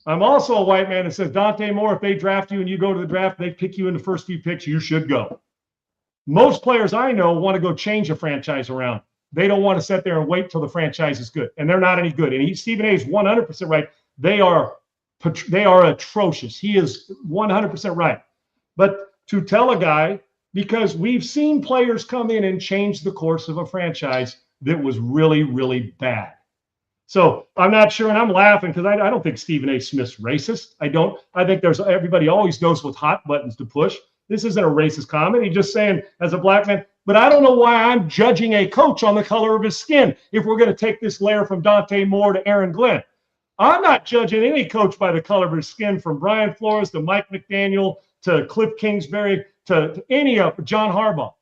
I'm also a white man that says, Dante Moore, if they draft you and you go to the draft, they pick you in the first few picks, you should go. Most players I know want to go change a franchise around. They don't want to sit there and wait till the franchise is good, and they're not any good. And Stephen A. is 100% right. They are atrocious. He is 100% right. But to tell a guy, because we've seen players come in and change the course of a franchise that was really, really bad. So I'm not sure, and I'm laughing because I don't think Stephen A. Smith's racist. I don't. I think everybody always goes with hot buttons to push. This isn't a racist comment. He's just saying, as a black man, but I don't know why I'm judging a coach on the color of his skin if we're going to take this layer from Dante Moore to Aaron Glenn. I'm not judging any coach by the color of his skin, from Brian Flores to Mike McDaniel to Cliff Kingsbury to any of John Harbaugh.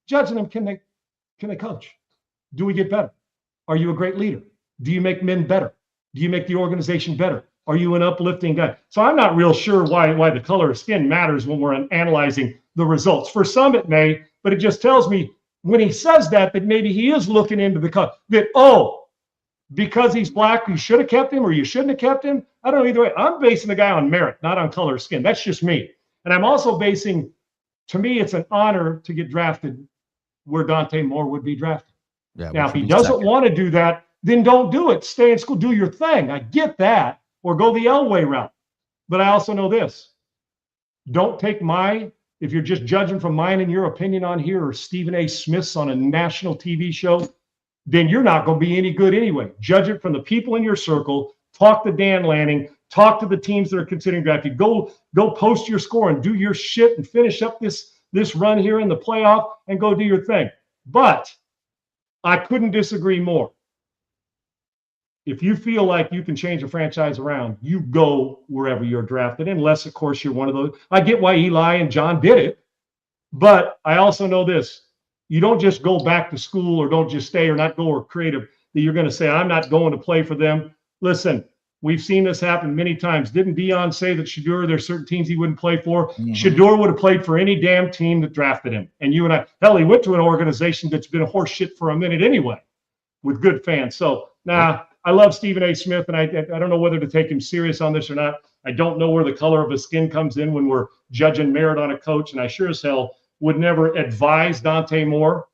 Judging them, can they coach? Do we get better? Are you a great leader? Do you make men better? Do you make the organization better? Are you an uplifting guy? So I'm not real sure why the color of skin matters when we're analyzing the results. For some it may, but it just tells me when he says that maybe he is looking into the color. That, because he's black, you should have kept him or you shouldn't have kept him. I don't know either way. I'm basing the guy on merit, not on color of skin. That's just me. And I'm also to me, it's an honor to get drafted where Dante Moore would be drafted. Yeah, now, if he doesn't want to do that, then don't do it. Stay in school, do your thing. I get that. Or go the Elway route. But I also know this. Don't take if you're just judging from mine and your opinion on here, or Stephen A. Smith's on a national TV show, then you're not going to be any good anyway. Judge it from the people in your circle. Talk to Dan Lanning. Talk to the teams that are considering drafting. Go post your score and do your shit and finish up this run here in the playoff and go do your thing. But I couldn't disagree more. If you feel like you can change a franchise around, you go wherever you're drafted, unless, of course, you're one of those. I get why Eli and John did it, but I also know this. You don't just go back to school or don't just stay or not go or creative that you're going to say, I'm not going to play for them. Listen, We've seen this happen many times. Didn't Deion say that Shedeur, there's certain teams he wouldn't play for? Mhm. Shedeur would have played for any damn team that drafted him. And you and I, hell, he went to an organization that's been a horse shit for a minute anyway, with good fans. So, I love Stephen A. Smith, and I don't know whether to take him serious on this or not. I don't know where the color of his skin comes in when we're judging merit on a coach, and I sure as hell would never advise Dante Moore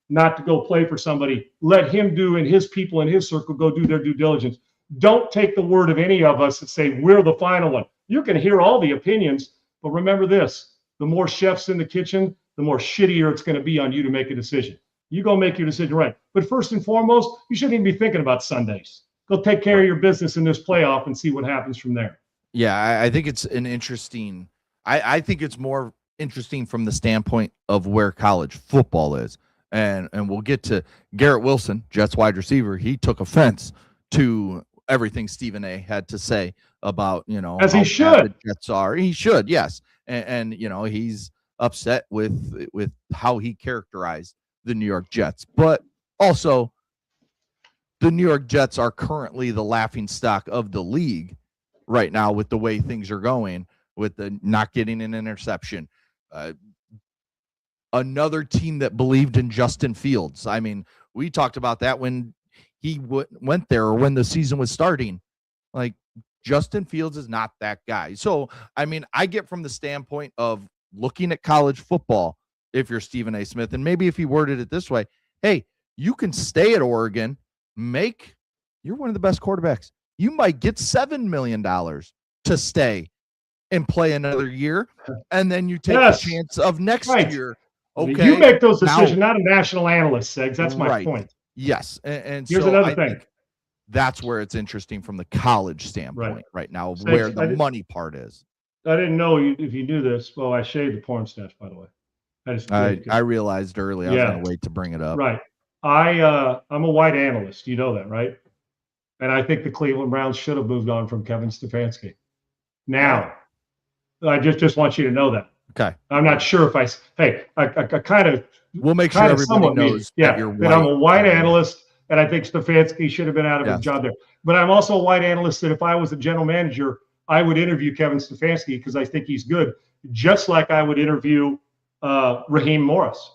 not to go play for somebody. Let him do, and his people in his circle go do their due diligence. Don't take the word of any of us that say we're the final one. You can hear all the opinions, but remember this: the more chefs in the kitchen, the more shittier it's going to be on you to make a decision. You go make your decision right. But first and foremost, you shouldn't even be thinking about Sundays. Go take care of your business in this playoff and see what happens from there. Yeah, I think it's an interesting. I think it's more interesting from the standpoint of where college football is, and we'll get to Garrett Wilson, Jets wide receiver. He took offense to everything Stephen A. had to say about, as he should. The Jets are. He should, yes, and he's upset with how he characterized the New York Jets, but also the New York Jets are currently the laughingstock of the league right now with the way things are going, with the not getting an interception. Another team that believed in Justin Fields. I mean, we talked about that when he went there, or when the season was starting. Like, Justin Fields is not that guy. So, I mean, I get from the standpoint of looking at college football, if you're Stephen A. Smith, and maybe if he worded it this way, hey, you can stay at Oregon, you're one of the best quarterbacks. You might get $7 million to stay and play another year, and then you take a chance of next year. Okay, you make those decisions, not a national analyst, Segs. That's my point. Yes, and here's so another thing. That's where it's interesting from the college standpoint right now, where the money part is. I didn't know if you knew this. Well, I shaved the porn stash, by the way. I realized early. I was going to wait to bring it up. Right. I'm a white analyst. You know that, right? And I think the Cleveland Browns should have moved on from Kevin Stefanski. Now, I just want you to know that. Okay. I'm not sure if I kind of. We'll make sure everybody knows. That I'm a white analyst, and I think Stefanski should have been out of his job there. But I'm also a white analyst that if I was a general manager, I would interview Kevin Stefanski because I think he's good, just like I would interview Raheem Morris.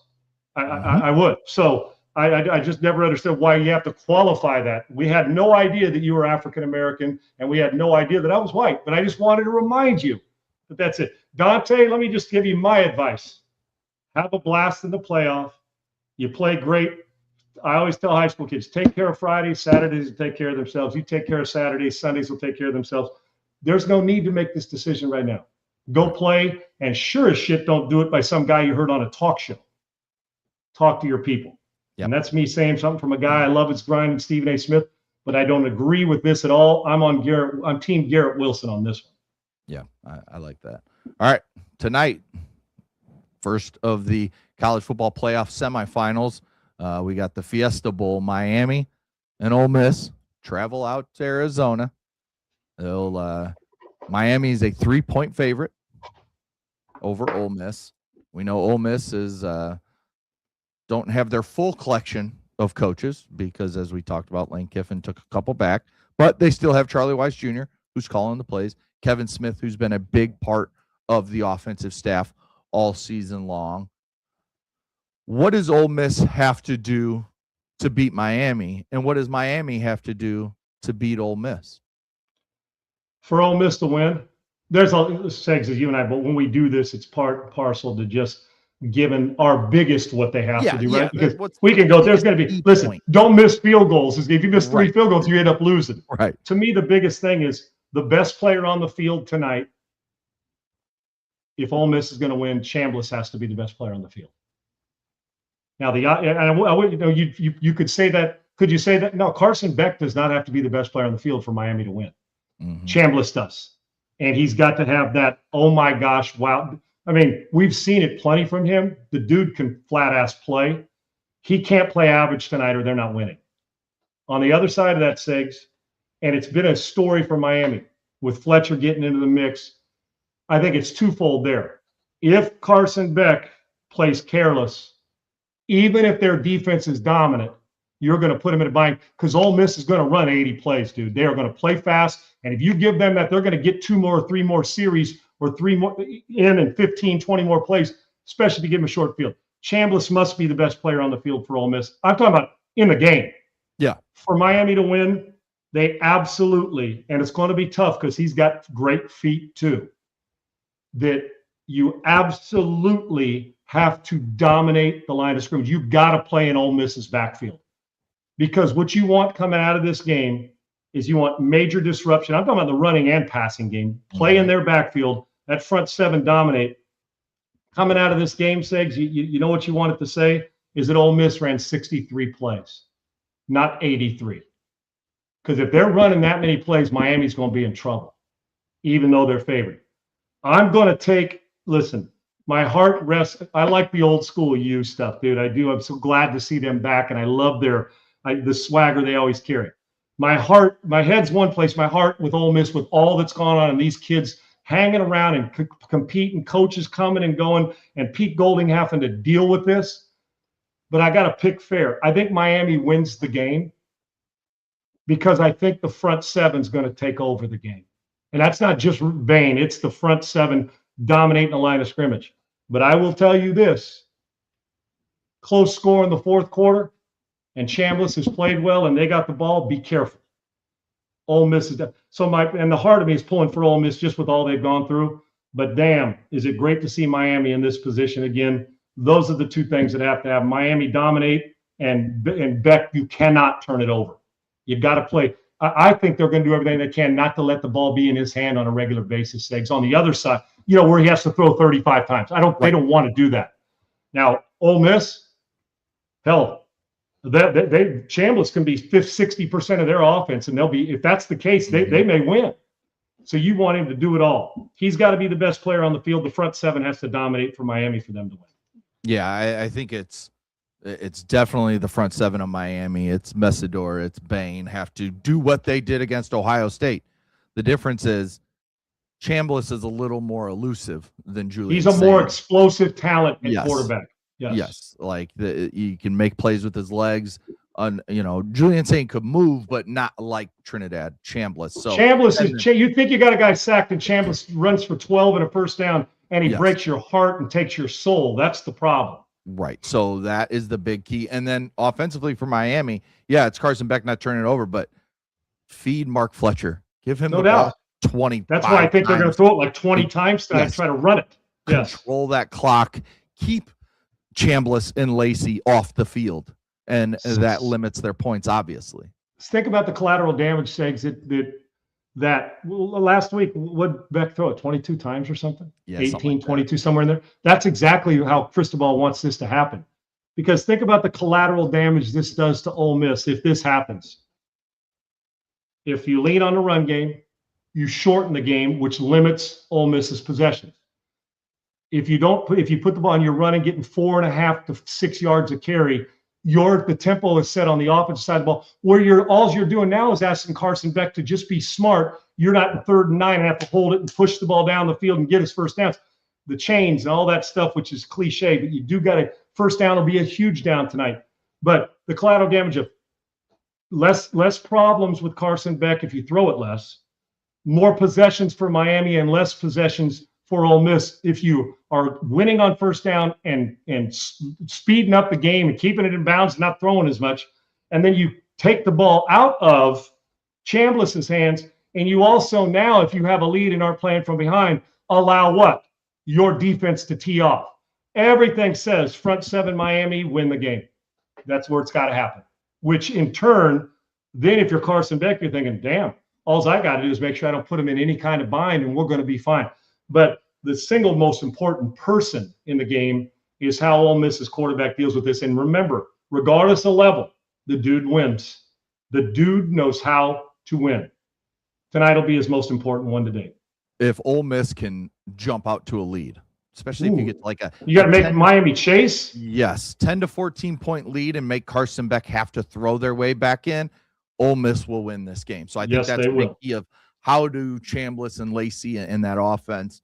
I would. So I just never understood why you have to qualify that. We had no idea that you were African-American, and we had no idea that I was white. But I just wanted to remind you that that's it. Dante, let me just give you my advice. Have a blast in the playoff. You play great. I always tell high school kids, take care of Fridays, Saturdays will take care of themselves. You take care of Saturdays, Sundays will take care of themselves. There's no need to make this decision right now. Go play, and sure as shit, don't do it by some guy you heard on a talk show. Talk to your people. Yep. And that's me saying something from a guy I love his grind, and Stephen A. Smith, but I don't agree with this at all. I'm team Garrett Wilson on this one. Yeah, I like that. All right, tonight, first of the college football playoff semifinals, we got the Fiesta Bowl. Miami and Ole Miss travel out to Arizona. Miami is a 3-point favorite over Ole Miss. We know Ole Miss is don't have their full collection of coaches because, as we talked about, Lane Kiffin took a couple back, but they still have Charlie Weiss Jr., who's calling the plays, Kevin Smith, who's been a big part of the offensive staff all season long. What does Ole Miss have to do to beat Miami, and what does Miami have to do to beat Ole Miss? For Ole Miss to win, there's Segs as you and I, but when we do this, it's part and parcel to just giving our biggest what they have to do, right? Because we can go, there's going to be, listen, don't miss field goals. If you miss 3 field goals, you end up losing. Right. To me, the biggest thing is the best player on the field tonight. If Ole Miss is going to win, Chambliss has to be the best player on the field. Now, you could say that. Could you say that? No, Carson Beck does not have to be the best player on the field for Miami to win. Mm-hmm. Chambliss does. And he's got to have that, oh my gosh, wow. I mean, we've seen it plenty from him. The dude can flat-ass play. He can't play average tonight or they're not winning. On the other side of that, Segs, and it's been a story for Miami with Fletcher getting into the mix, I think it's twofold there. If Carson Beck plays careless, even if their defense is dominant, you're going to put them in a bind because Ole Miss is going to run 80 plays, dude. They are going to play fast. And if you give them that, they're going to get 2 more or 3 more series or 3 more in and 15, 20 more plays, especially if you give them a short field. Chambliss must be the best player on the field for Ole Miss. I'm talking about in the game. Yeah. For Miami to win, they absolutely, and it's going to be tough because he's got great feet too, that you absolutely have to dominate the line of scrimmage. You've got to play in Ole Miss's backfield. Because what you want coming out of this game is you want major disruption. I'm talking about the running and passing game. Play in their backfield. That front 7 dominate. Coming out of this game, Segs, you know what you wanted to say is that Ole Miss ran 63 plays, not 83. Because if they're running that many plays, Miami's going to be in trouble, even though they're favored. I'm going to take, listen, my heart rests. I like the old school U stuff, dude. I do. I'm so glad to see them back, and I love the swagger they always carry. My head's one place. My heart with Ole Miss, with all that's gone on, and these kids hanging around and competing, coaches coming and going, and Pete Golding having to deal with this. But I got to pick fair. I think Miami wins the game because I think the front 7 is going to take over the game. And that's not just Bain. It's the front 7 dominating the line of scrimmage. But I will tell you this, close score in the 4th quarter, and Chambliss has played well, and they got the ball, be careful. Ole Miss is and the heart of me is pulling for Ole Miss just with all they've gone through. But damn, is it great to see Miami in this position again. Those are the 2 things that have to have. Miami dominate, and Beck, you cannot turn it over. You've got to play. I think they're going to do everything they can not to let the ball be in his hand on a regular basis. Segs on the other side, where he has to throw 35 times. They don't want to do that. Now, Ole Miss, hell, Chambliss can be 60% of their offense, and they'll be, if that's the case, they may win. So you want him to do it all. He's got to be the best player on the field. The front 7 has to dominate for Miami for them to win. Yeah, I think it's definitely the front 7 of Miami. It's Messidor, it's Bain, have to do what they did against Ohio State. The difference is Chambliss is a little more elusive than Julian. He's a more explosive talent at quarterback. Yes. Like he can make plays with his legs. Julian Saint could move, but not like Trinidad Chambliss. So Chambliss you think you got a guy sacked, and Chambliss runs for 12 and a first down, and he breaks your heart and takes your soul. That's the problem. Right. So that is the big key. And then offensively for Miami, it's Carson Beck not turning it over, but feed Mark Fletcher. Give him the ball 20. That's why I think they're going to throw it like 20 times tonight and try to run it. Control that clock. Keep Chambliss and Lacey off the field. And that limits their points, obviously. Let's think about the collateral damage, Segs, that last week, what Beck throw it 22 times or something? 18, 22, somewhere in there. That's exactly how Cristobal wants this to happen. Because think about the collateral damage this does to Ole Miss if this happens. If you lean on the run game, you shorten the game, which limits Ole Miss's possessions. If you put the ball on your run and getting 4.5 to 6 yards a carry, the tempo is set on the offensive side of the ball, where all you're doing now is asking Carson Beck to just be smart. You're not in 3rd and 9 and have to hold it and push the ball down the field and get his first downs. The chains and all that stuff, which is cliche, but you do got a first down will be a huge down tonight. But the collateral damage of less problems with Carson Beck if you throw it less, more possessions for Miami and less possessions for Ole Miss if you are winning on first down and speeding up the game and keeping it in bounds and not throwing as much. And then you take the ball out of Chambliss's hands, and you also now, if you have a lead and aren't playing from behind, allow what? Your defense to tee off. Everything says front 7 Miami win the game. That's where it's got to happen. Which in turn, then if you're Carson Beck, you're thinking, damn, all I got to do is make sure I don't put him in any kind of bind and we're going to be fine. But the single most important person in the game is how Ole Miss's quarterback deals with this. And remember, regardless of level, the dude wins. The dude knows how to win. Tonight will be his most important one to date. If Ole Miss can jump out to a lead, especially if you get like you got to make Miami chase. Yes, 10 to 14 point lead and make Carson Beck have to throw their way back in. Ole Miss will win this game. So I think that's a big key of how do Chambliss and Lacey in that offense,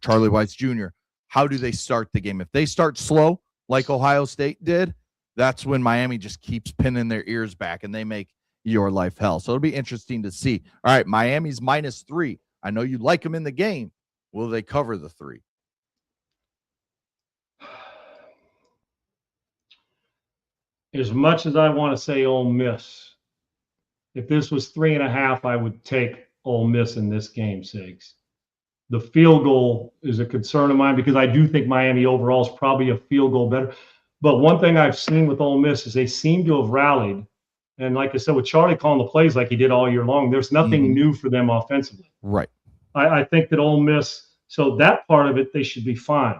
Charlie Weiss Jr., how do they start the game? If they start slow, like Ohio State did, that's when Miami just keeps pinning their ears back and they make your life hell. So it'll be interesting to see. All right, Miami's -3. I know you like them in the game. Will they cover the 3? As much as I want to say Ole Miss, if this was 3.5, I would take Ole Miss in this game, Sigs. The field goal is a concern of mine because I do think Miami overall is probably a field goal better. But one thing I've seen with Ole Miss is they seem to have rallied. And like I said, with Charlie calling the plays like he did all year long, there's nothing new for them offensively. Right. I think that Ole Miss, so that part of it, they should be fine.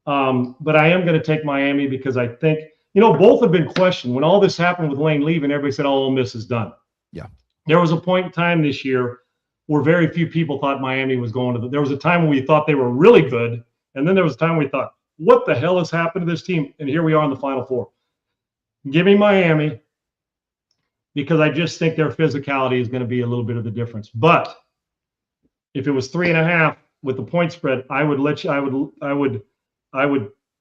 But I am going to take Miami because I think, both have been questioned. When all this happened with Lane leaving, everybody said, Ole Miss is done. Yeah. There was a point in time this year where very few people thought Miami was going to there was a time when we thought they were really good. And then there was a time we thought, what the hell has happened to this team? And here we are in the Final Four. Give me Miami because I just think their physicality is going to be a little bit of the difference. But if it was 3.5 with the point spread, I would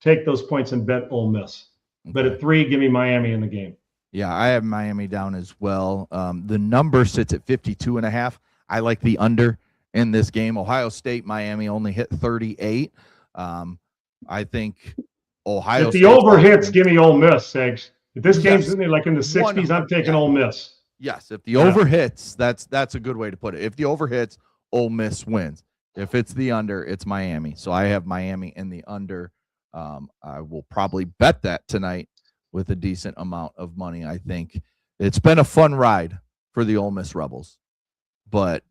take those points and bet Ole Miss. Okay. But at 3, give me Miami in the game. Yeah, I have Miami down as well. The number sits at 52.5. I like the under in this game. Ohio State, Miami only hit 38. I think Ohio If the over hits, give me Ole Miss, Segs. If this game's like in the 60s, I'm taking Ole Miss. Yes, if the over hits, that's a good way to put it. If the over hits, Ole Miss wins. If it's the under, it's Miami. So I have Miami in the under. I will probably bet that tonight with a decent amount of money. I think it's been a fun ride for the Ole Miss Rebels, but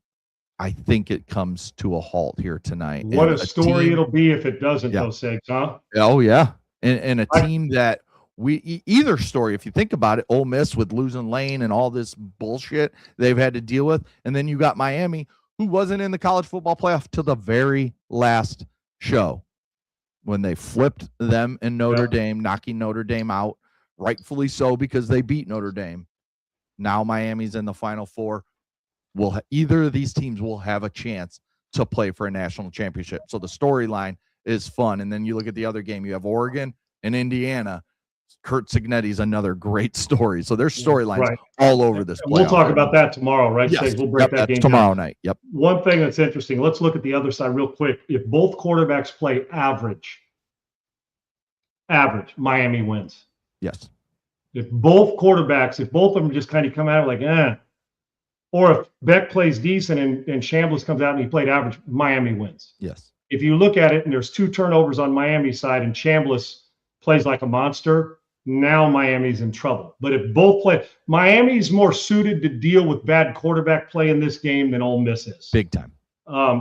I think it comes to a halt here tonight. What a story it'll be if it doesn't, though, Segs, huh? Oh, yeah. And a team that either story, if you think about it, Ole Miss with losing Lane and all this bullshit they've had to deal with, and then you got Miami, who wasn't in the college football playoff till the very last show when they flipped them in Notre Dame, knocking Notre Dame out, rightfully so because they beat Notre Dame. Now Miami's in the Final Four. Either of these teams will have a chance to play for a national championship. So the storyline is fun. And then you look at the other game, you have Oregon and Indiana. Kurt Cignetti's another great story. So there's storylines all over this. We'll talk about that tomorrow, right? Yes. We'll break that game tomorrow down. Night. Yep. One thing that's interesting, let's look at the other side real quick. If both quarterbacks play average, Miami wins. Yes. If both of them just kind of come out like, or if Beck plays decent and Chambliss comes out and he played average, Miami wins. Yes. If you look at it and there's 2 turnovers on Miami's side and Chambliss plays like a monster, now Miami's in trouble. But if both play, Miami's more suited to deal with bad quarterback play in this game than Ole Miss is. Big time.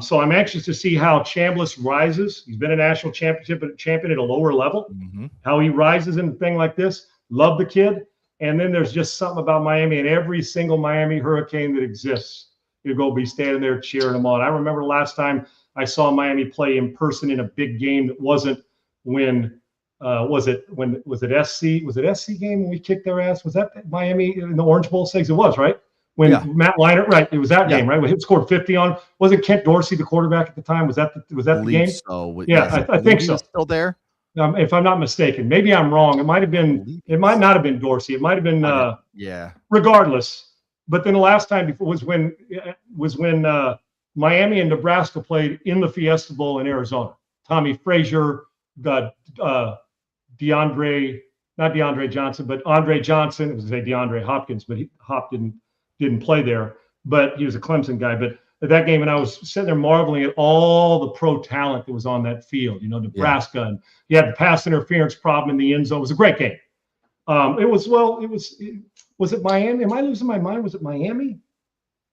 So I'm anxious to see how Chambliss rises. He's been a national champion at a lower level. Mm-hmm. How he rises in a thing like this. Love the kid. And then there's just something about Miami and every single Miami Hurricane that exists. You're going to be standing there cheering them on. I remember last time I saw Miami play in person in a big game that wasn't when was it SC? Was it SC game when we kicked their ass? Was that Miami in the Orange Bowl? It was, right? When Matt Leinart, right? It was that game, right? When he scored 50 on. Wasn't Kent Dorsey the quarterback at the time? Was that the game? So. Yeah, I think so. Still there? If I'm not mistaken, maybe I'm wrong. It might have been. It might not have been Dorsey. It might have been. Regardless, but then the last time before was when Miami and Nebraska played in the Fiesta Bowl in Arizona. Tommy Frazier, Andre Johnson. It was DeAndre Hopkins, but Hop didn't play there. But he was a Clemson guy. But at that game, and I was sitting there marveling at all the pro talent that was on that field. Nebraska, and you had the pass interference problem in the end zone. It was a great game. Was it Miami? Am I losing my mind? Was it Miami?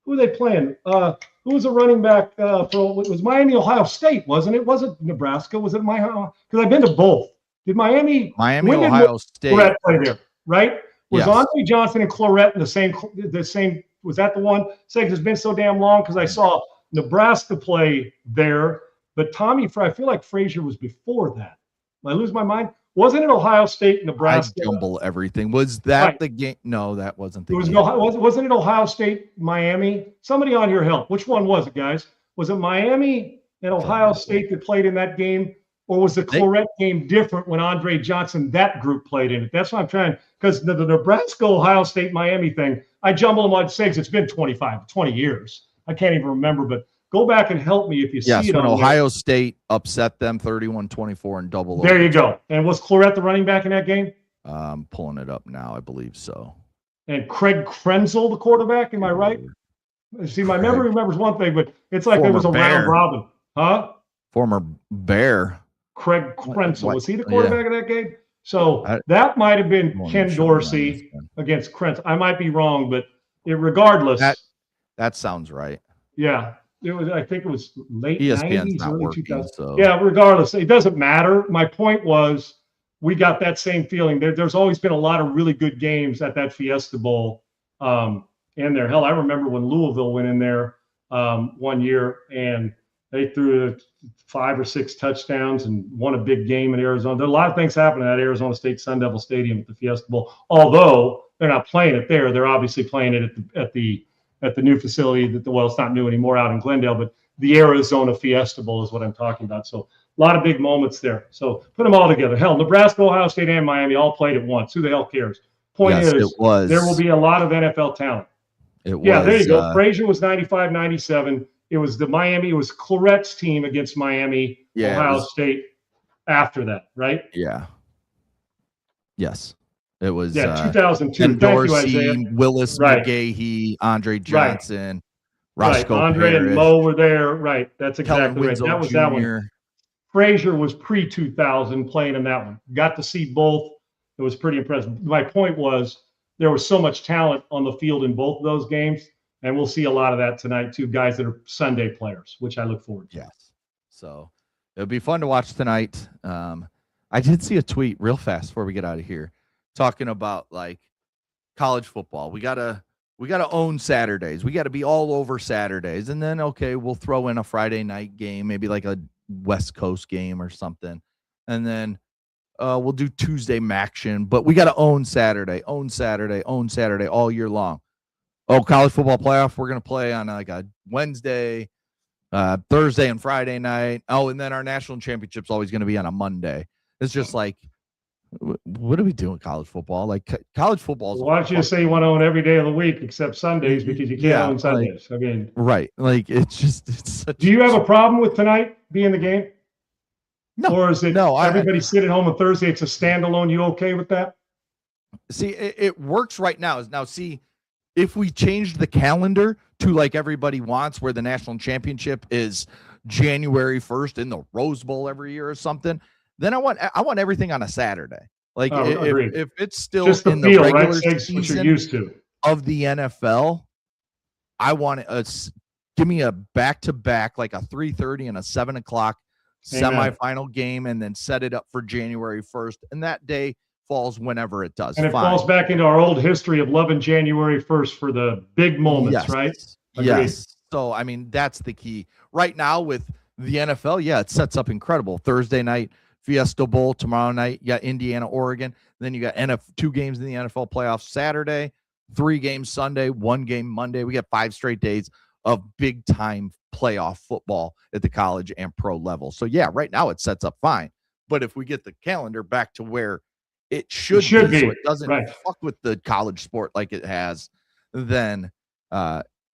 Who were they playing? Who was a running back it was Miami, Ohio State, wasn't it? Was it Nebraska? Was it Miami? Because I've been to both. Did Miami, Ohio State Clarett play there, right? Was Yes. Andre Johnson and Clarett in the same? Was that the one? It's been so damn long because I saw Nebraska play there, but I feel like Frazier was before that. Am I lose my mind? Wasn't it Ohio State, Nebraska? I jumble everything. Was that the game? No, that wasn't the game. Wasn't it Ohio State, Miami? Somebody on here help. Which one was it, guys? Was it Miami and Ohio State that played in that game or was the Claret game different when Andre Johnson, that group played in it? That's what I'm trying, because the Nebraska, Ohio State, Miami thing, I jumble them on six. It's been 20 years. I can't even remember, but go back and help me if you see it when on Ohio State upset them 31-24 in double there you overtime. go. And was Claret the running back in that game? I'm pulling it up now. I believe so. And Craig Krenzel, the quarterback. Am I right? See, my memory remembers one thing, but it's like it was a round robin. Huh? Former Bear. Craig Krenzel. Was he the quarterback of that game? So that might have been Ken Dorsey against Krenzel. I might be wrong, but regardless. That sounds right. Yeah. It was. I think it was late ESPN's 90s, not early working, 2000s. so. Yeah, regardless. It doesn't matter. My point was we got that same feeling. There's always been a lot of really good games at that Fiesta Bowl in there. Hell, I remember when Louisville went in there one year and they threw 5 or 6 touchdowns and won a big game in Arizona. There are a lot of things happening at Arizona State Sun Devil Stadium at the Fiesta Bowl. Although they're not playing it there, they're obviously playing it at the new facility it's not new anymore out in Glendale, but the Arizona Fiesta Bowl is what I'm talking about. So a lot of big moments there. So put them all together. Hell, Nebraska, Ohio State, and Miami all played at once. Who the hell cares? Point is, there will be a lot of NFL talent. Yeah, there you go. Frazier was 95, 97. It was it was Claret's team against Miami, Ohio State after that, right? Yeah. Yes. It was 2002. Ken Dorsey, Thank you, Willis McGahee, Andre Johnson, Roscoe Andre Parrish, and Mo were there. Right. That's exactly right. That was Jr. that one. Frazier was pre-2000 playing in that one. Got to see both. It was pretty impressive. My point was there was so much talent on the field in both of those games, and we'll see a lot of that tonight too, guys that are Sunday players, which I look forward to. Yes. So it'll be fun to watch tonight. I did see a tweet real fast before we get out of here talking about like college football. We gotta own Saturdays. We got to be all over Saturdays. And then, okay, we'll throw in a Friday night game, maybe like a West Coast game or something. And then we'll do Tuesday Maction, but we got to own Saturday all year long. Oh, college football playoff, we're going to play on like a Wednesday, Thursday and Friday night. Oh, and then our national championship's always going to be on a Monday. It's just like, what are we doing college football? Like college football. Why don't you say you want to own every day of the week except Sundays because you can't own Sundays? Like, I mean, right. Like it's such. Do you have a problem with tonight being the game? No. Or is it everybody sit at home on Thursday? It's a standalone. You okay with that? See, it works right now. Now, see, if we changed the calendar to like everybody wants, where the national championship is January 1st in the Rose Bowl every year or something, then I want everything on a Saturday. Like if it's still just in the the regular season what you're used to of the NFL, I want give me a back-to-back, like a 3:30 and a 7 o'clock semifinal game, and then set it up for January 1st. And that day falls whenever it does. And it falls back into our old history of loving January 1st for the big moments, right? Agreed. Yes. So, I mean, that's the key. Right now with the NFL, it sets up incredible. Thursday night, Fiesta Bowl. Tomorrow night, you got Indiana, Oregon. Then you got 2 games in the NFL playoffs Saturday, 3 games Sunday, 1 game Monday. We got 5 straight days of big-time playoff football at the college and pro level. So, right now it sets up fine. But if we get the calendar back to where it should be, so it doesn't fuck with the college sport like it has, then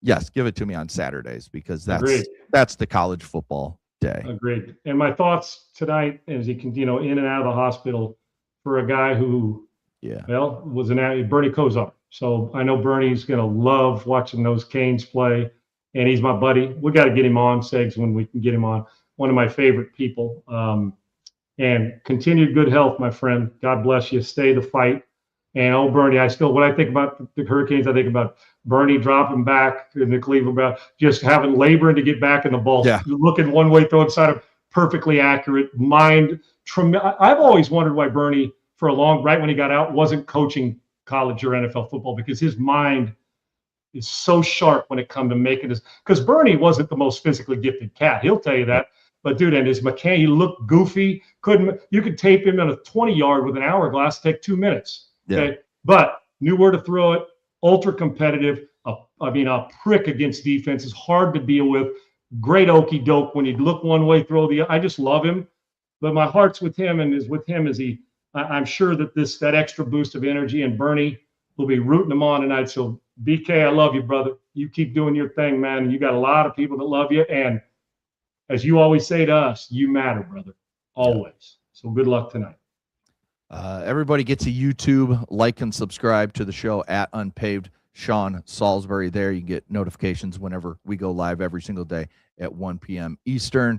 yes, give it to me on Saturdays, because that's the college football day. Agreed. And my thoughts tonight as he can, in and out of the hospital for a guy who, was Bernie Kosar. So I know Bernie's going to love watching those Canes play, and he's my buddy. We got to get him on, Segs, when we can get him on. One of my favorite people. And continued good health, my friend. God bless you. Stay the fight. And Bernie, when I think about the Hurricanes, I think about Bernie dropping back in the Cleveland Brown, just having laboring to get back in the ball, looking one way, throwing side of perfectly accurate mind. I've always wondered why Bernie, right when he got out, wasn't coaching college or NFL football, because his mind is so sharp when it comes to making this. Because Bernie wasn't the most physically gifted cat. He'll tell you that. But dude, and his mechanic, he looked goofy. You could tape him in a 20-yard with an hourglass, take 2 minutes. Okay, but knew where to throw it. Ultra competitive. A prick against defense is hard to deal with. Great okey doke when he'd look one way, throw the other. I just love him. but my heart's with him and is with him as I'm sure that that extra boost of energy, and Bernie will be rooting him on tonight. So BK, I love you, brother. You keep doing your thing, man. You got a lot of people that love you. And as you always say to us, you matter, brother. Always. So good luck tonight. Everybody get to YouTube, like and subscribe to the show at Unpaved. Sean Salisbury there. You can get notifications whenever we go live every single day at 1 p.m. Eastern.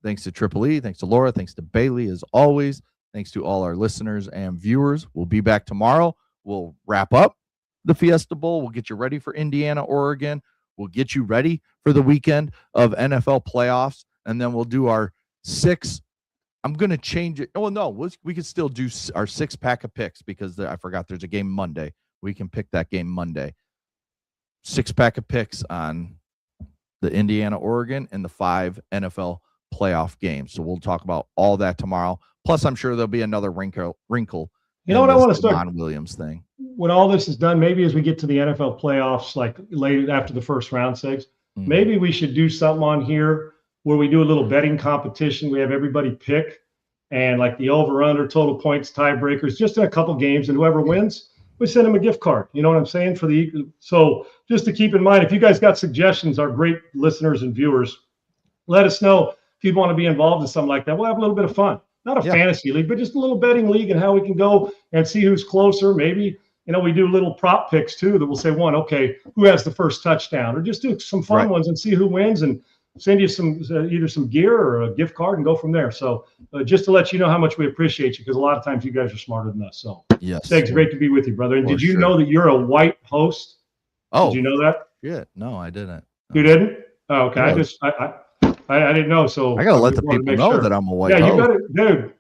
Thanks to Triple E. Thanks to Laura. Thanks to Bailey, as always. Thanks to all our listeners and viewers. We'll be back tomorrow. We'll wrap up the Fiesta Bowl. We'll get you ready for Indiana, Oregon. We'll get you ready for the weekend of NFL playoffs. And then we'll do our 6. I'm going to change it. Oh, no, we could still do our 6-pack of picks because I forgot there's a game Monday. We can pick that game Monday. 6-pack of picks on the Indiana, Oregon, and the 5 NFL playoff games. So we'll talk about all that tomorrow. Plus, I'm sure there'll be another wrinkle. You know what I want to start? Don Williams thing. When all this is done, maybe as we get to the NFL playoffs, like late after the first round, maybe we should do something on here where we do a little betting competition. We have everybody pick, and like the over/under, total points, tiebreakers, just in a couple games, and whoever wins, we send them a gift card. You know what I'm saying? So just to keep in mind, if you guys got suggestions, our great listeners and viewers, let us know if you'd want to be involved in something like that. We'll have a little bit of fun. Not a fantasy league, but just a little betting league, and how we can go and see who's closer. Maybe, we do little prop picks too that will say who has the first touchdown, or just do some fun ones and see who wins, and send you some either some gear or a gift card and go from there. So just to let you know how much we appreciate you, because a lot of times you guys are smarter than us. So yes, Segs, great to be with you, brother. And did you know that you're a white host? Oh, did you know that? Yeah, no, I didn't. You didn't? Oh, okay. I didn't know. So I gotta let the people know that I'm a white host. Yeah, you better, dude.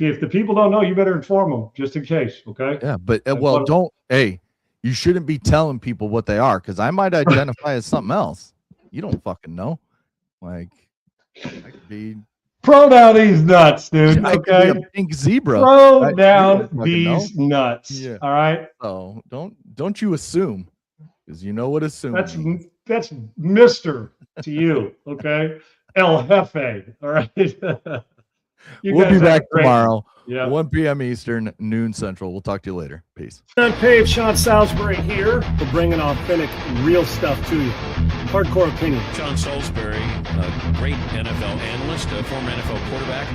If the people don't know, you better inform them just in case. Okay. Yeah, but you shouldn't be telling people what they are, because I might identify as something else. You don't fucking know. Like, I could be. Throw down these nuts, dude. I could be a pink zebra. Throw down these nuts. Yeah. All right. So don't you assume, because you know what assuming. That's Mr. to you. Okay. El Jefe. All right. We'll be back tomorrow, 1 p.m. Eastern, noon Central. We'll talk to you later. Peace. Unpaved, Sean Salisbury here. We're bringing authentic, real stuff to you. Hardcore opinion. Sean Salisbury, a great NFL analyst, a former NFL quarterback.